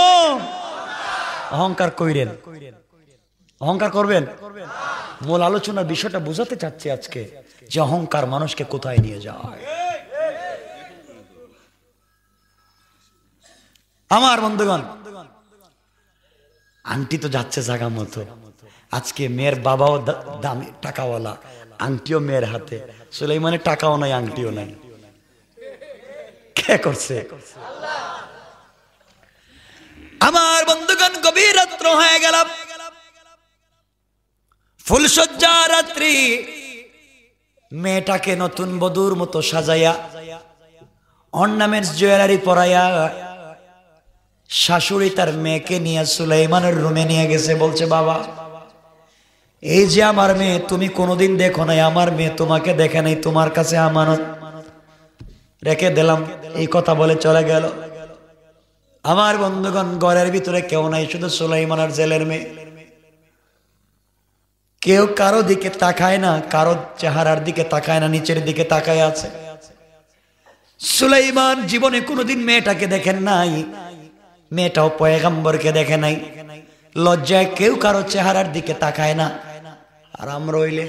অহংকার কইরেন, অহংকার করবেন। মূল আলোচনার বিষয়টা বোঝাতে চাচ্ছি আজকে, যে অহংকার মানুষকে কোথায় নিয়ে যায়। আমার বন্ধুগণ, আংটি তো যাচ্ছে জায়গা মতো। আজকে মেয়ের বাবাও দামি টাকাওয়ালা, আংটিও মেয়ের হাতে। সুলাইমানের টাকাও নাই, আংটিও নাই। কে করছে? আমার বন্ধুগণ, গভীর রাত্র হয়ে গেল, ফুলসজ্জা রাত্রি। মেয়েটাকে নতুন বধূর মতো সাজাইয়া, অর্নামেন্টস জুয়েলারি পরাইয়া শাশুড়ি তার মেয়েকে নিয়ে সুলাইমানের রুমে নিয়ে গেছে। বলছে, বাবা এই যে আমার মেয়ে, তুমি কোনোদিন দেখো নাই, আমার মেয়ে তোমাকে দেখে নাই, তোমার কাছে আমানত রেখে দিলাম। এই কথা বলে চলে গেল। আমার বন্ধুগণ, ঘরের ভিতরে কেউ নাই, শুধু সুলাইমান আর জেলের মেয়ে। কেউ কারো দিকে তাকায় না, কারো চেহারার দিকে তাকায় না, নিচের দিকে তাকায় আছে। সুলাইমান জীবনে কোনোদিন মেয়েটাকে দেখেন নাই, মেয়েটাও পয়গম্বরকে দেখে নাই। লজ্জায় কেউ কারো চেহারার দিকে তাকায় না। আর আমরা হইলে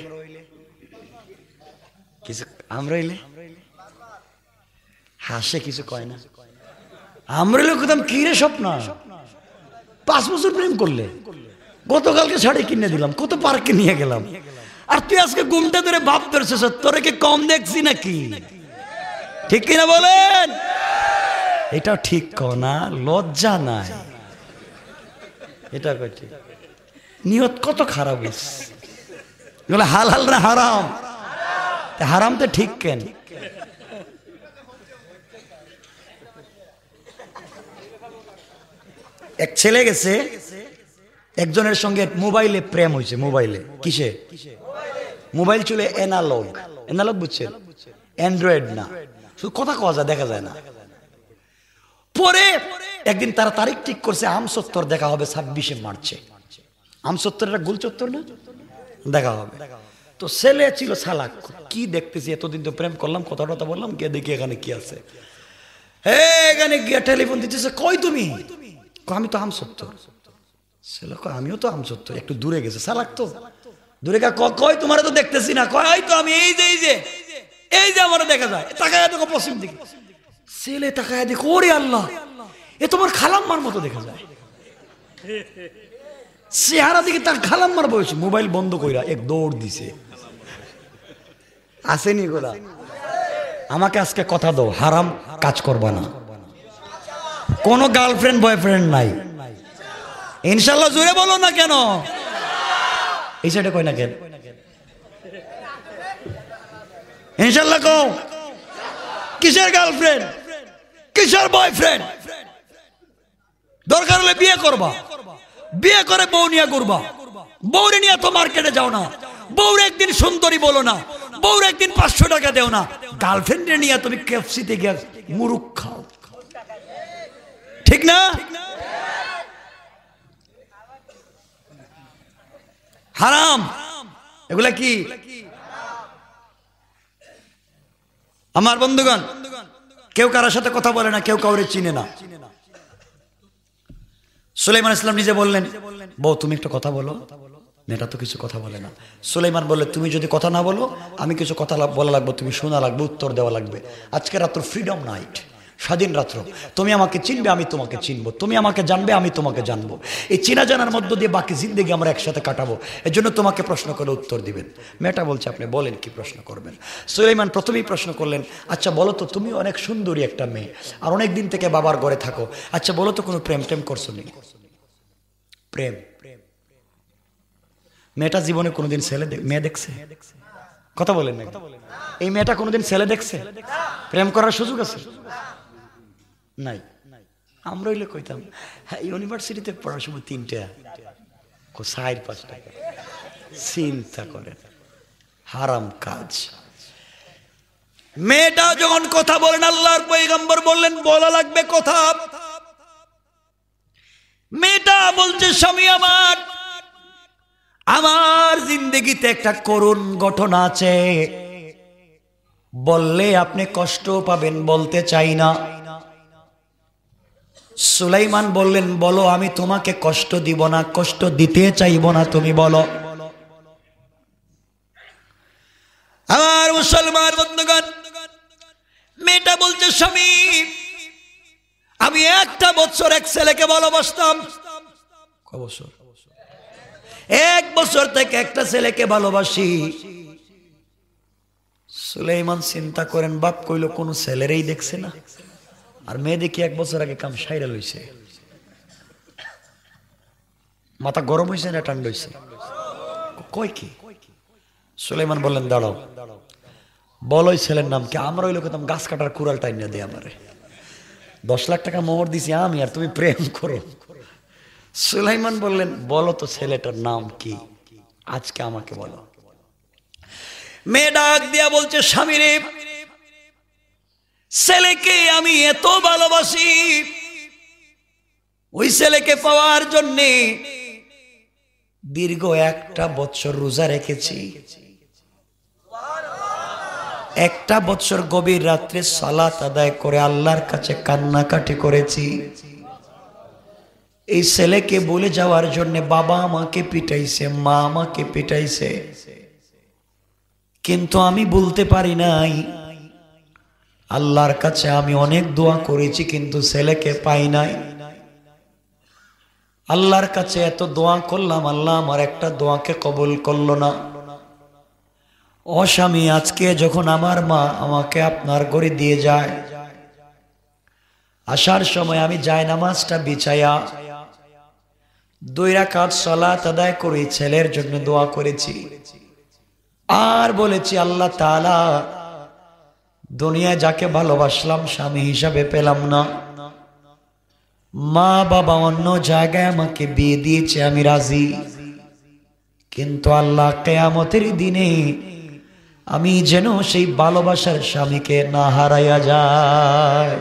কিছু, আমরা হইলে হাসে, কিছু কয় না। আমরা হইলে কোথাও কি রে স্বপ্ন, 5 বছর প্রেম করলে, গতকালকে শাড়ি কিনে দিলাম, কত পার্কে নিয়ে গেলাম, আর তুই আজকে ঘুমটা ধরে ভাব ধরছিস, তোরে কি কম দেখছি নাকি? ঠিক কিনা বলেন? এটাও ঠিক কও না, লজ্জা নাই। এটা কই ঠিক? নিয়ত কত খারাপ হইছে। এগুলো হালাল না হারাম? হারাম তো ঠিক কেন? এক ছেলে গেছে, একজনের সঙ্গে মোবাইলে প্রেম হয়েছে। মোবাইলে, কিসে? মোবাইল ছিল এনালগ। এনালগ বুঝছেন? অ্যান্ড্রয়েড না, শুধু কথা কওয়া যায়, দেখা যায় না। পরে একদিন তারা তারিখ ঠিক করছে, আমসত্তর দেখা হবে 26শে মার্চে। আমসত্তর একটা গোল চত্বর না, দেখা হবে। তো ছেলে ছিল সালাক, কি দেখতেছি, এতদিন তো প্রেম করলাম, কথা টথা বললাম, কে দেখি এখানে কি আছে। এখানে গিয়ে টেলিফোন দিতেছে, কই তুমি? আমি তো আমসত্তর। ছেলে কয় আমিও তো আমসত্তর। একটু দূরে গেছে, সালাক তো দূরে গা, কই তোমার তো দেখতেছি না। কয় তো আমি এই যে এই যে আমার দেখা যায়। তাকায় দেখো পশ্চিম দিকে। ছেলে তাকায় দেখো, ওরে আল্লাহ, এ তোমার খালাম্মার মতো দেখা যায়। চেহারা দিকে তার খালাম্মার বয়স। মোবাইল বন্ধ কইরা এক দৌড় দিছে। আসেনি গোলা, আমাকে আজকে কথা দাও, হারাম কাজ করবা না। কোনো গার্লফ্রেন্ড বয়ফ্রেন্ড নাই ইনশাল্লাহ। জোরে বলো না কেন? এই সাইডে কই না কেন? ইনশাল্লাহ কও। কিসের গার্লফ্রেন্ড, কিসের বয়ফ্রেন্ড? দরকার হলে বিয়ে করবা, বিয়ে করে বউ নিয়ে ঘুরবা। বউরে নিয়ে তো মার্কেটে যাও না, বউরে একদিন সুন্দরী বলো না, বউরে একদিন 500 টাকা দেও না। গার্লফ্রেন্ডে নিয়ে তুমি কেএফসিতে গিয়ে মুরুখ খাও, ঠিক না? হারাম এগুলা। কি আমার বন্ধুগণ, কেউ কারোর সাথে কথা বলে না, কেউ কাউরে চিনে না। সুলাইমান ইসলাম নিজে বললেন, বউ তুমি একটা কথা বলো। মেয়েটা তো কিছু কথা বলে না। সুলাইমান বললে, তুমি যদি কথা না বলো, আমি কিছু কথা বলা লাগবে, তুমি শোনা লাগবে, উত্তর দেওয়া লাগবে। আজকে রাত্র ফ্রিডম নাইট, স্বাধীন রাত্র। তুমি আমাকে চিনবে, আমি তোমাকে চিনবো, তুমি আমাকে জানবে, আমি তোমাকে জানবো। এই চেনা জানার মধ্য দিয়ে বাকি জিন্দেগি আমরা একসাথে কাটাবো। এর জন্য তোমাকে প্রশ্ন করে উত্তর দিবেন। মেয়েটা বলছে, আপনি বলেন কি প্রশ্ন করবেন। সুলাইমান প্রথমেই প্রশ্ন করলেন, আচ্ছা বলো তো, তুমি অনেক সুন্দরী একটা মেয়ে, আর অনেক দিন থেকে বাবার ঘরে থাকো, আচ্ছা বলো তো কোনো প্রেম টেম করছো নি? প্রেম? মেয়েটা জীবনে কোনোদিন মেয়ে দেখছে? কথা বলেন না। এই মেয়েটা কোনোদিন ছেলে দেখছে? প্রেম করার সুযোগ আছে? নাই। আমরা হইলে কইতাম, হ্যাঁ ইউনিভার্সিটিতে পড়ার সময় 3টা 4-5 টাকা। চিন্তা করেন, হারাম কাজ। মেয়েটা যখন কথা বলেন, আল্লাহর পয়গম্বর বললেন বলা লাগবে কথা। মেয়েটা বলছে, স্বামী আমার, আমার জিন্দগিতে একটা করুণ ঘটনা আছে, বললে আপনি কষ্ট পাবেন, বলতে চাই না। সুলাইমান বললেন, বলো, আমি তোমাকে কষ্ট দিব না, কষ্ট দিতে চাইব না, তুমি বলো। আমার মুসলমান বন্ধুগণ, মেয়েটা বলছে, স্বামী আমি 1 বছর এক ছেলেকে ভালোবাসতাম। ক বছর? 1 বছর থেকে একটা ছেলেকে ভালোবাসি। সুলাইমান চিন্তা করেন, বাপ কইলো কোন ছেলেরই দেখছে না, আর মেয়ে দেখি 1 বছর আগে কাম সাইরা লইছে। মাথা গরম হয়েছে না ঠান্ডা হয়েছে? কয় কি? সুলাইমান বললেন, দাঁড়াও, বলো ছেলের নাম কি? আমরা ওই লোক গাছ কাটার কুড়াল টাইনা দেয় আমারে, 10 লাখ টাকা মোহর দিছি আমি, আর তুমি প্রেম করো। সুলাইমান বললেন, বলো তো ছেলেটার নাম কি, আজকে আমাকে বলো। মেয়ে ডাক দিয়া বলছে, স্বামী রে, ছেলেকে আমি এত ভালোবাসি, ওই ছেলেকে পাওয়ার জন্যে দীর্ঘ 1টা বছর রোজা রেখেছি, 1টা বছর গভীর রাত্রে সালাত আদায় করে আল্লাহর কাছে কান্নাকাটি করেছি। এই ছেলেকে বলে যাওয়ার জন্য বাবা আমাকে পিটাইছে, মা আমাকে পিটাইছে, কিন্তু আমি বলতে পারি নাই। আল্লাহর কাছে আমি অনেক দোয়া করেছি, কিন্তু ছেলেকে পাই নাই। আল্লাহর কাছে এত দোয়া করলাম, আল্লাহ আমার একটা দোয়াকে কবুল করলো না। ও স্বামী, আজকে যখন আমার মা আমাকে আপনার ঘরে দিয়ে যায়, আসার সময় আমি জায়নামাজটা বিছায়া 2 রাকাত সালাত আদায় করে ছেলের জন্য দোয়া করেছি আর বলেছি, আল্লাহ তাআলা, দুনিয়ায় যাকে ভালোবাসলাম স্বামী হিসাবে পেলাম না, মা বাবা অন্য জায়গায় আমাকে বিয়ে দিয়েছে, আমি রাজি, কিন্তু আল্লাহ কিয়ামতের দিনে আমি যেন সেই ভালোবাসার স্বামীকে না হারাইয়া যায়।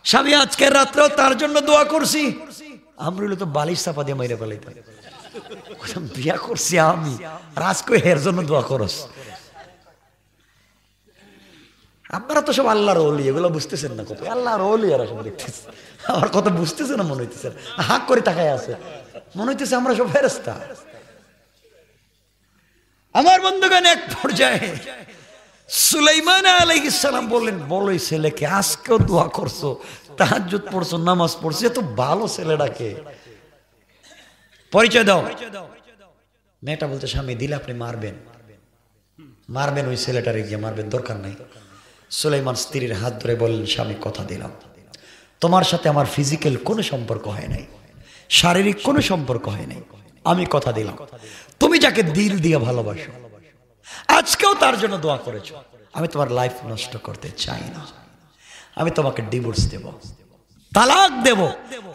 স্বামী আজকের রাত্রেও তার জন্য দোয়া করছি। আমরা তো বালিশ চাপা দিয়ে মাইরে ফেলাইতাম, বিয়া করছি আমি, রাজকে এর জন্য দোয়া করস। আপনারা তো সব আল্লাহর ওলি, এগুলো বুঝতেছেন না কত আল্লাহর ওলি, আর সব দেখতেছে, আমার কথা বুঝতেছে না মনে হইতেছে, হাক করে তাকায় আছে, মনে হইতেছে আমরা সব ফেরেশতা। আমার বন্ধুগণ, এক পর্যায়ে সুলাইমান আলাইহিস সালাম বললেন, বলো এই ছেলেকে আজকেও দোয়া করছো, তাহাজ্জুদ পড়ছো, নামাজ পড়ছো, এত ভালো ছেলেটাকে পরিচয় দাও। মেয়েটা বলতে, স্বামী দিলে আপনি মারবেন, মারবেন ওই ছেলেটারে গিয়ে মারবেন, দরকার নাই। সুলাইমান স্ত্রীর হাত ধরে বললেন, স্বামী কথা দিলাম, তোমার সাথে আমার ফিজিক্যাল কোনো সম্পর্ক হয় নাই, শারীরিক কোনো সম্পর্ক হয় নাই, আমি কথা দিলাম, তুমি যাকে দিল দিয়ে ভালোবাসো, আজকেও তার জন্য দোয়া করেছো, আমি তোমার লাইফ নষ্ট করতে চাই না, আমি তোমাকে ডিভোর্স দেব, তালাক দেব,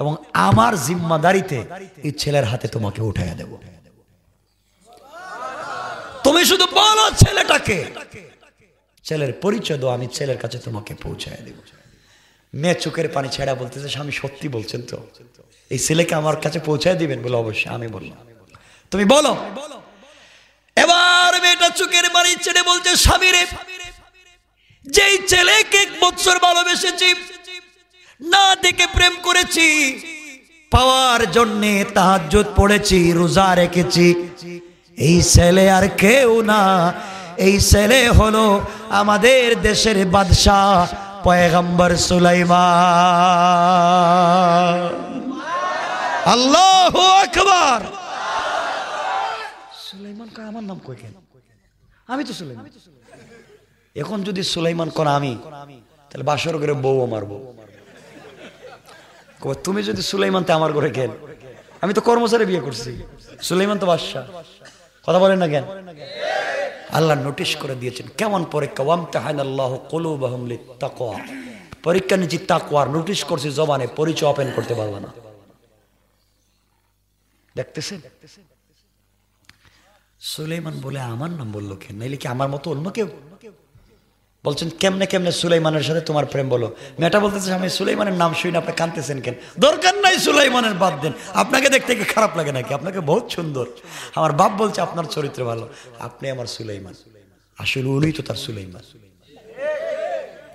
এবং আমার জিম্মাদারিতে এই ছেলের হাতে তোমাকে উঠাইয়া দেব। তুমি শুধু বলো ছেলেটাকে, ছেলের পরিচয় দাও, আমি ছেলের কাছে তোমাকে পৌঁছায় দেব। মেয়ে চোখের পানি ছেড়া বলতেছে, স্বামী সত্যি বলছেন তো, এই ছেলেকে আমার কাছে পৌঁছায় দিবেন? বলে অবশ্যই। আমি বললাম, তুমি বলো। এবার মেয়েটা চোখের পানি ছেড়ে বলছে, স্বামী রে, যেই ছেলেকে 1 বছর ভালোবেসেছি, না দেখে প্রেম করেছি, পাওয়ার জন্য তাহাজ্জুদ পড়েছি, রোজা রেখেছি, এই ছেলে আর কেউ না, এই ছেলে হলো আমাদের দেশের বাদশাহ পয়গম্বর সুলাইমান। আল্লাহু আকবার। সুলাইমান কয়, আমার নাম কই কেন? আমি তো সুলাইমান। এখন যদি সুলাইমান কোন আমি, তাহলে বাসর করে বউ আমার বউ। তুমি যদি সুলাইমান তে আমার ঘরে কেন? আমি তো কর্মচারী বিয়ে করছি, সুলাইমান তো বাদশা। কথা বলেন না কেন? আল্লাহ নোটিশ করে দিয়েছেন কেমন পরীক্ষা, ওয়ামতাহানাল্লাহু কুলুবাহুম লিত্তাকওয়া, পরীক্ষা নিচ্ছি তাকওয়ার, নোটিশ করছি জবানে, পরিচয় ওপেন করতে পারবে না। দেখতেছেন? সুলাইমান বলে, আমার নাম বললো কেন? নাইলে কি আমার মতো অন্য কেউ? বলছেন, কেমনে কেমনে সুলাইমানের সাথে তোমার প্রেম? বলো। মেয়েটা বলতেছে, আমি সুলাইমানের নাম শুনি, আপনি কাঁদতেছেন কেন? দরকার নাই সুলাইমানের, বাদ দেন। আপনাকে দেখতে কি খারাপ লাগে নাকি? আপনাকে বহুত সুন্দর। আমার বাপ বলছে আপনার চরিত্র ভালো, আপনি আমার সুলাইমান। আসলে উনি তো তার সুলাইমান।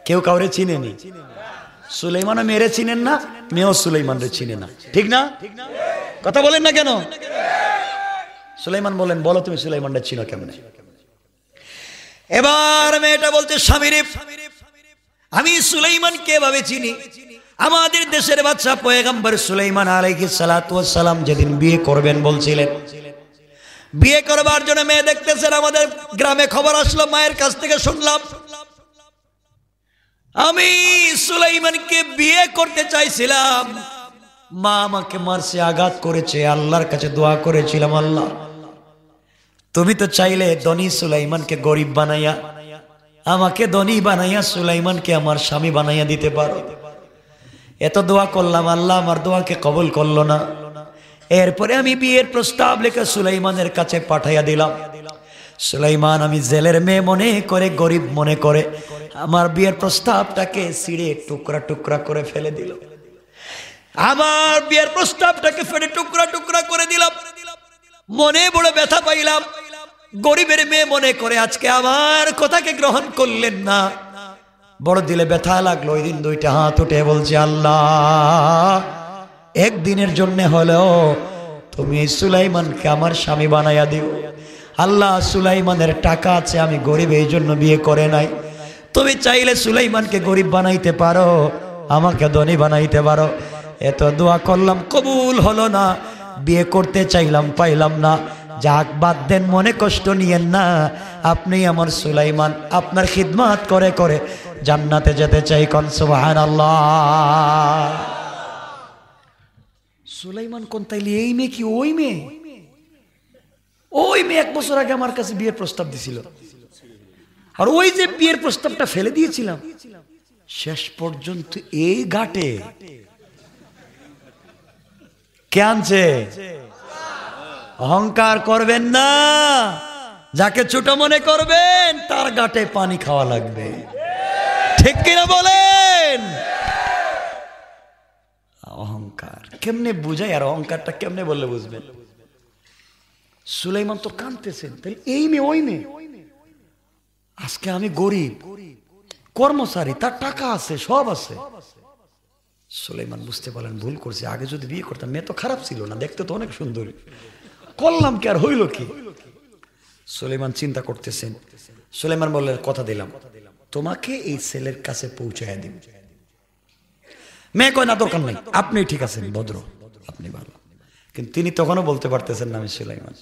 কেউ কাউরে চিনেনি। সুলাইমানও মেরে চিনেন না, মেয়েও সুলাইমানরে চিনে না, ঠিক না? কথা বলেন না কেন? সুলাইমান বলেন, বলো তুমি সুলাইমানটা চিনো কেমনে? এবার মেয়েটা বলছে, স্বামী রে, আমি সুলাইমানকে এভাবে চিনি, আমাদের দেশের বাদশা পয়গম্বর সুলাইমান আলাইহিস সালাতু ওয়াস সালাম যেদিন বিয়ে করবেন বলছিলেন, বিয়ে করবার জন্য মেয়ে দেখতেছেন। আমাদের গ্রামে খবর আসলো, মায়ের কাছ থেকে শুনলাম, আমি সুলাইমানকে বিয়ে করতে চাইছিলাম, মা আমাকে মারছে, আঘাত করেছে, আল্লাহর কাছে দোয়া করেছিলাম, আল্লাহ তুমি তো চাইলে ধনী সুলাইমানকে গরিব বানাইয়া, আমাকে ধনী বানাইয়া সুলাইমানকে আমার স্বামী বানাইয়া দিতে পারো। এত দোয়া করলাম, আল্লাহ আমার দোয়াকে কবুল করলো না। এরপরে আমি বিয়ের প্রস্তাব লিখে সুলাইমানের কাছে পাঠাইয়া দিলাম। সুলাইমান আমি জেলের মেয়ে মনে করে, গরিব মনে করে আমার বিয়ের প্রস্তাবটাকে ছিঁড়ে টুকরা টুকরা করে ফেলে দিল। আমার বিয়ের প্রস্তাবটাকে ফেটে টুকরা টুকরা করে দিলাম। মনে বড় ব্যথা পাইলাম। গরিবের মেয়ে মনে করে আজকে আমার কথাকে গ্রহণ করলেন না, বড় দিলে ব্যথা লাগলো। ওই দিন দুইটা হাত উঠে বলছে, আল্লাহ একদিনের জন্য হলেও তুমি সুলাইমানকে আমার স্বামী বানাইয়া দিও। আল্লাহ সুলাইমানের টাকা আছে, আমি গরিব এই জন্য বিয়ে করে নাই। তুমি চাইলে সুলাইমানকে গরিব বানাইতে পারো, আমাকে ধনী বানাইতে পারো। এত দোয়া করলাম, কবুল হলো না। বিয়ে করতে চাইলাম, পাইলাম না। যাক বাদ দেন, মনে কষ্ট নিয়েন না। আপনি আমার সুলাইমান, আপনার খিদমত করে করে জান্নাতে যেতে চাই। কোন সুবহানাল্লাহ। সুলাইমান কোন তাইলে এই মেয়ে কি ওই মেয়ে? ওই মেয়ে 1 বছর আগে আমার কাছে বিয়ের প্রস্তাব দিছিল, আর ওই যে বিয়ের প্রস্তাবটা ফেলে দিয়েছিলাম, শেষ পর্যন্ত এই ঘাটে কে আনছে? অহংকার করবেন না। যাকে ছোট মনে করবেন তার ঘাটে পানি খাওয়া লাগবে, ঠিক কিনা বলেন? অহংকার কেমনে বুঝাই, আর অহংকারটা কেমনে বললে বুঝবেন? সুলাইমান তো কাঁদতেছেন, তাহলে এই মেয়ে ওই মেয়ে। আজকে আমি গরিব কর্মচারী, তার টাকা আছে, সব আছে। সুলাইমান বুঝতে পারলেন ভুল করছে। আগে যদি বিয়ে করতাম, মেয়ে তো খারাপ ছিল না, দেখতে তো অনেক সুন্দরী, করলাম কি আর হইল কি? সুলাইমান চিন্তা করতেছেন। সুলাইমান বললেন, কথা দিলাম তোমাকে এই ছেলের কাছে পৌঁছায় দিব। মেয়ে কয় না, দরকার নাই, আপনি ঠিক আছেন, ভদ্র, আপনি ভালো। কিন্তু তিনি তখনও বলতে পারতেছেন না আমি সুলাইমান।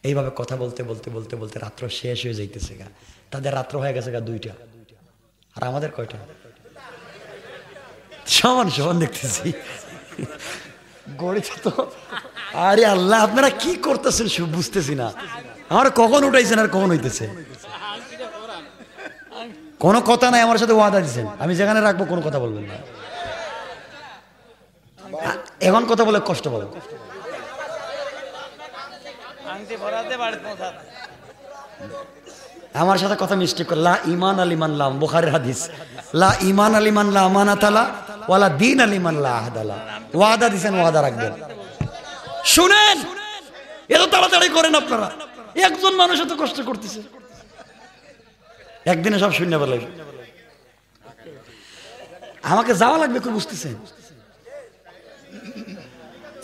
এইভাবে কথা বলতে বলতে বলতে বলতে রাত্র শেষ হয়ে যাইতেছে গা। তাদের রাত্র হয়ে গেছে গা 2টা, আর আমাদের কয়টা? সমান সমান দেখতেছি গড়িতে তো। আরে আল্লাহ, আপনারা কি করতেছেন বুঝতেছি না। আমার কখন উঠাইছেন আর কখন হইতেছে? কোনো কথা নাই, আমার সাথে ওয়াদা দিচ্ছেন, আমি যেখানে রাখবো কোনো কথা বলবেন না। এখন কথা বলে কষ্ট পাবো। আমার সাথে কথা মিস্টেক করে। লা ইমান আলিমান লা, বুখারীর হাদিস। লা ইমান আলিমান লা আমানাতালা ওয়ালা দিন আলিমান লা আহদালা। ওয়াদা দিবেন, ওয়াদা রাখবেন। শুনেন, এত তাড়াতাড়ি করেন আপনারা। একজন মানুষ এত কষ্ট করতেছে, একদিনে সব শূন্য বলে। আমাকে যাওয়া লাগবে, কেউ বুঝতেছেন?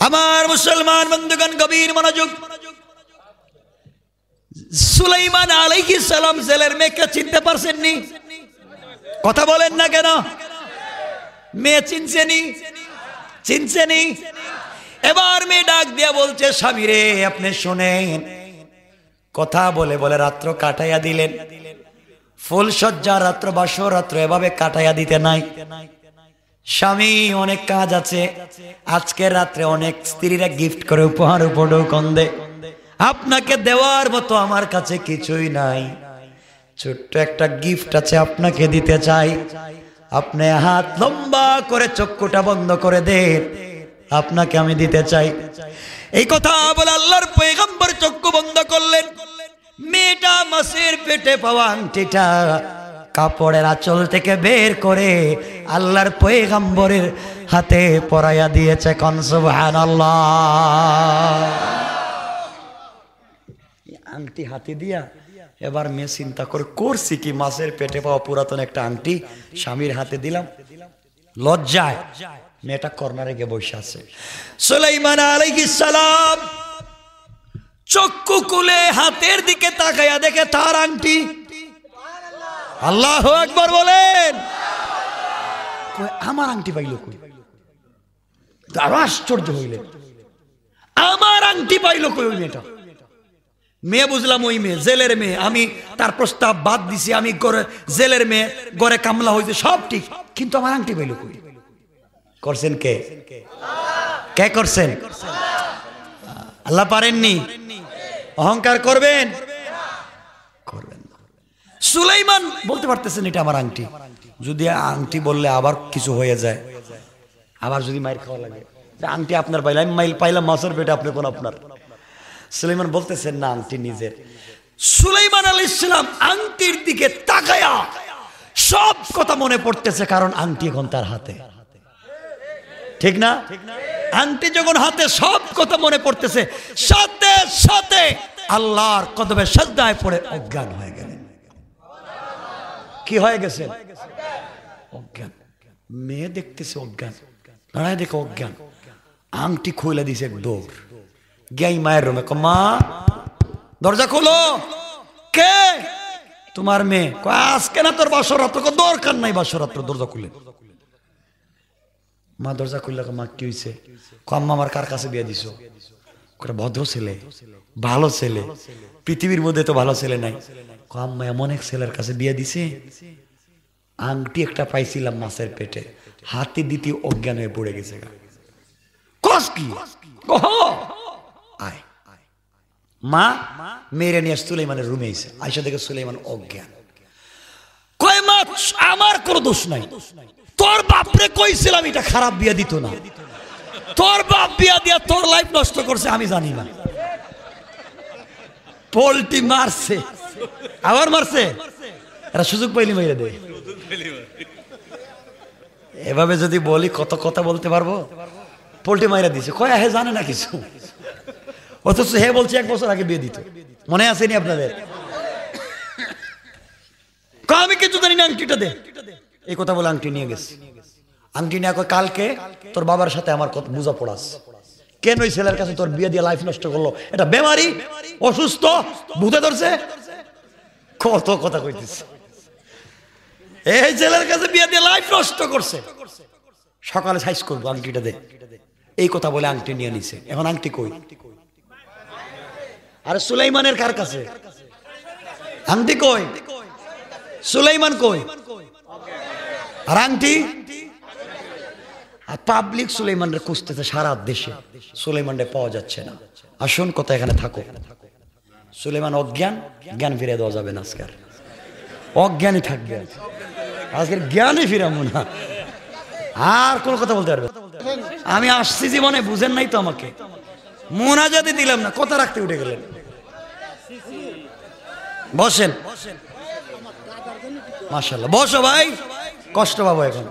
আমার মুসলমান বন্ধুগণ, গভীর মনোযোগ। সুলাইমান আলাইহিস সালাম জেলের মেয়েকে চিনতে পারছেননি? কথা বলেন না কেন? মেয়ে চিনছেনি? চিনছেনি? এবার মেয়ে ডাক দিয়া বলছে, স্বামী রে, আপনি শোনেন। কথা বলে বলে রাত্র কাটাইয়া দিলেন। ফুল সজ্জা রাত্র, বাসর রাত্র এভাবে কাটাইয়া দিতে নাই। স্বামী অনেক কাজ আছে, আজকের রাত্রে অনেক স্ত্রীরা গিফট করে উপহার উপহার কন্দে। আপনাকে দেওয়ার মতো আমার কাছে কিছুই নাই, ছোট্ট একটা গিফট আছে, আপনাকে দিতে চাই। আপনি হাত লম্বা করে চক্ষুটা বন্ধ করে দেন, আপনাকে আমি দিতে চাই। এই কথা বলে আল্লাহর পয়গম্বর চক্ষু বন্ধ করলেন। মেয়েটা মাছের পেটে পাওয়া আংটিটা কাপড়ের আঁচল থেকে বের করে আল্লাহর পয়গম্বরের হাতে পরাইয়া দিয়েছে। কোন সুবহানাল্লাহ। আংটি হাতে দিয়া এবার মেয়ে চিন্তা করে, করছি কি, মাছের পেটে পাওয়া পুরাতন একটা আংটি স্বামীর হাতে দিলাম। লজ্জায় মেয়েটা কর্নারে গিয়ে বসে আছে। সুলাইমান আলাইহিস সালাম চক্ষু খুলে হাতের দিকে তাকায়া দেখে তার আংটি। আল্লাহু আকবার বলেন। আমার আংটি পাইল কই? আরো আশ্চর্য হইলেন, আমার আংটি পাইল কই ওই মেয়েটা? মেয়ে বুঝলাম ওই মেয়ে, জেলের মেয়ে। আমি তার প্রস্তাব বাদ দিছি, আমি জেলের মেয়ে, ঘরে কামলা হয়েছে, সব ঠিক, কিন্তু আমার আংটি পাইল কই? করছেন কে? কে করছেন? আল্লাহ পারেননি? অহংকার করবেন? করবেন। সুলাইমান বলতে পারতেছেন এটা আমার আংটি। যদি আংটি বললে আবার কিছু হয়ে যায়, আবার যদি মাইর খাওয়া লাগে, আংটি আপনার পাইলাম, মাইল পাইলাম মাছের পেটে, আপনি কোন আপনার? সুলাইমান বলতেছেন না, আংটি নিজের। সুলাইমান আলাইহিস সালাম আংটির দিকে তাকায়া সব কথা মনে পড়তেছে, কারণ আংটি এখন তার হাতে। ঠিক না? আংটি যখন হাতে, সব কথা মনে পড়তেছে, সাথে সাথে আল্লাহর কদমে সাজদায় পড়ে অজ্ঞান হয়ে গেলেন। কি হয়ে গেছে? অজ্ঞান। মেয়ে দেখতেছে অজ্ঞান, দাঁড়ায় দেখে অজ্ঞান। আংটি খুলে দিছে এক দৌড়, গিয়ে মায়ের রুমে, মা দরজা খোলো। কে? তোমার মেয়ে। আজকে না তোর বাসরাত্র। দরকার নাই বাসরাত্র, দরজা খুলে। মা দরজা খুললে, মা কি হয়েছে? আম্মা আমার কার কাছে বিয়ে দিছো? ভদ্র ছেলে, ভালো ছেলে, পৃথিবীর মধ্যে তো ভালো ছেলে নাই। আম্মা এমন এক ছেলের কাছে বিয়ে দিছে, আংটি একটা পাইছিলাম মাছের পেটে, হাতে দিতে অজ্ঞান হয়ে পড়ে গেছে। কস কি? আয়। মা মেরে নিয়ে সুলাইমানের রুমে এসে, আয়সা দেখে সুলাইমান অজ্ঞান। কয় মা আমার কোনো দোষ নাই, তোর বাপরে কইছিলাম এটা খারাপ বিয়া দিত না, তোর বাপ বিয়া দিয়া তোর লাইফ নষ্ট করছে, আমি জানি না। পোল্টি মারছে, আবার মারছে, এরা সুযোগ পাইলি মেরে দেয়। এভাবে যদি বলি কত কথা বলতে পারবো। পোল্টি মাইরা দিছে, কয় হে জানে না কিছু, অথচ হে বলছে 1 বছর আগে বিয়ে দিত। মনে আসেনি আপনাদের? আমি কিছু জানি না, আংটিটা দে। এই কথা বলে আংটি নিয়ে গেছে। আংটি নিয়ে কালকে তোর বাবার সাথে আমার কথা বুঝা পড়াস, কেন ওই ছেলের কাছে তোর বিয়ে দিয়ে লাইফ নষ্ট করলো, এটা বেমারি, অসুস্থ, ভূতে ধরছে, কত কথা কইতেছে। এই ছেলের কাছে বিয়ে দিয়ে লাইফ নষ্ট করছে, সকালে সাইজ করবো, আংটিটা দে। এই কথা বলে আংটি নিয়ে নিছে। এখন আংটি কই? আরে সুলাইমানের কার কাছে? আংটি কই? সুলাইমান কই? আর আংটি? আর পাবলিক সুলাইমানের খুঁজতেছে সারা দেশে, সুলাইমানরে পাওয়া যাচ্ছে না। আসুন কথা এখানে থাকো। সুলাইমান অজ্ঞান, জ্ঞান ফিরে দেওয়া যাবে না। আজকের অজ্ঞানই থাকবে, আজকের জ্ঞানই ফিরাবো না। আর কোন কথা বলতে পারবে? আমি আসছি জীবনে, বুঝেন নাই তো আমাকে। মোনাজাতে দিলাম না, কথা রাখতে উঠে গেলেন। বসেন, মাশাআল্লাহ, বসো ভাই, কষ্ট পাবো এখন।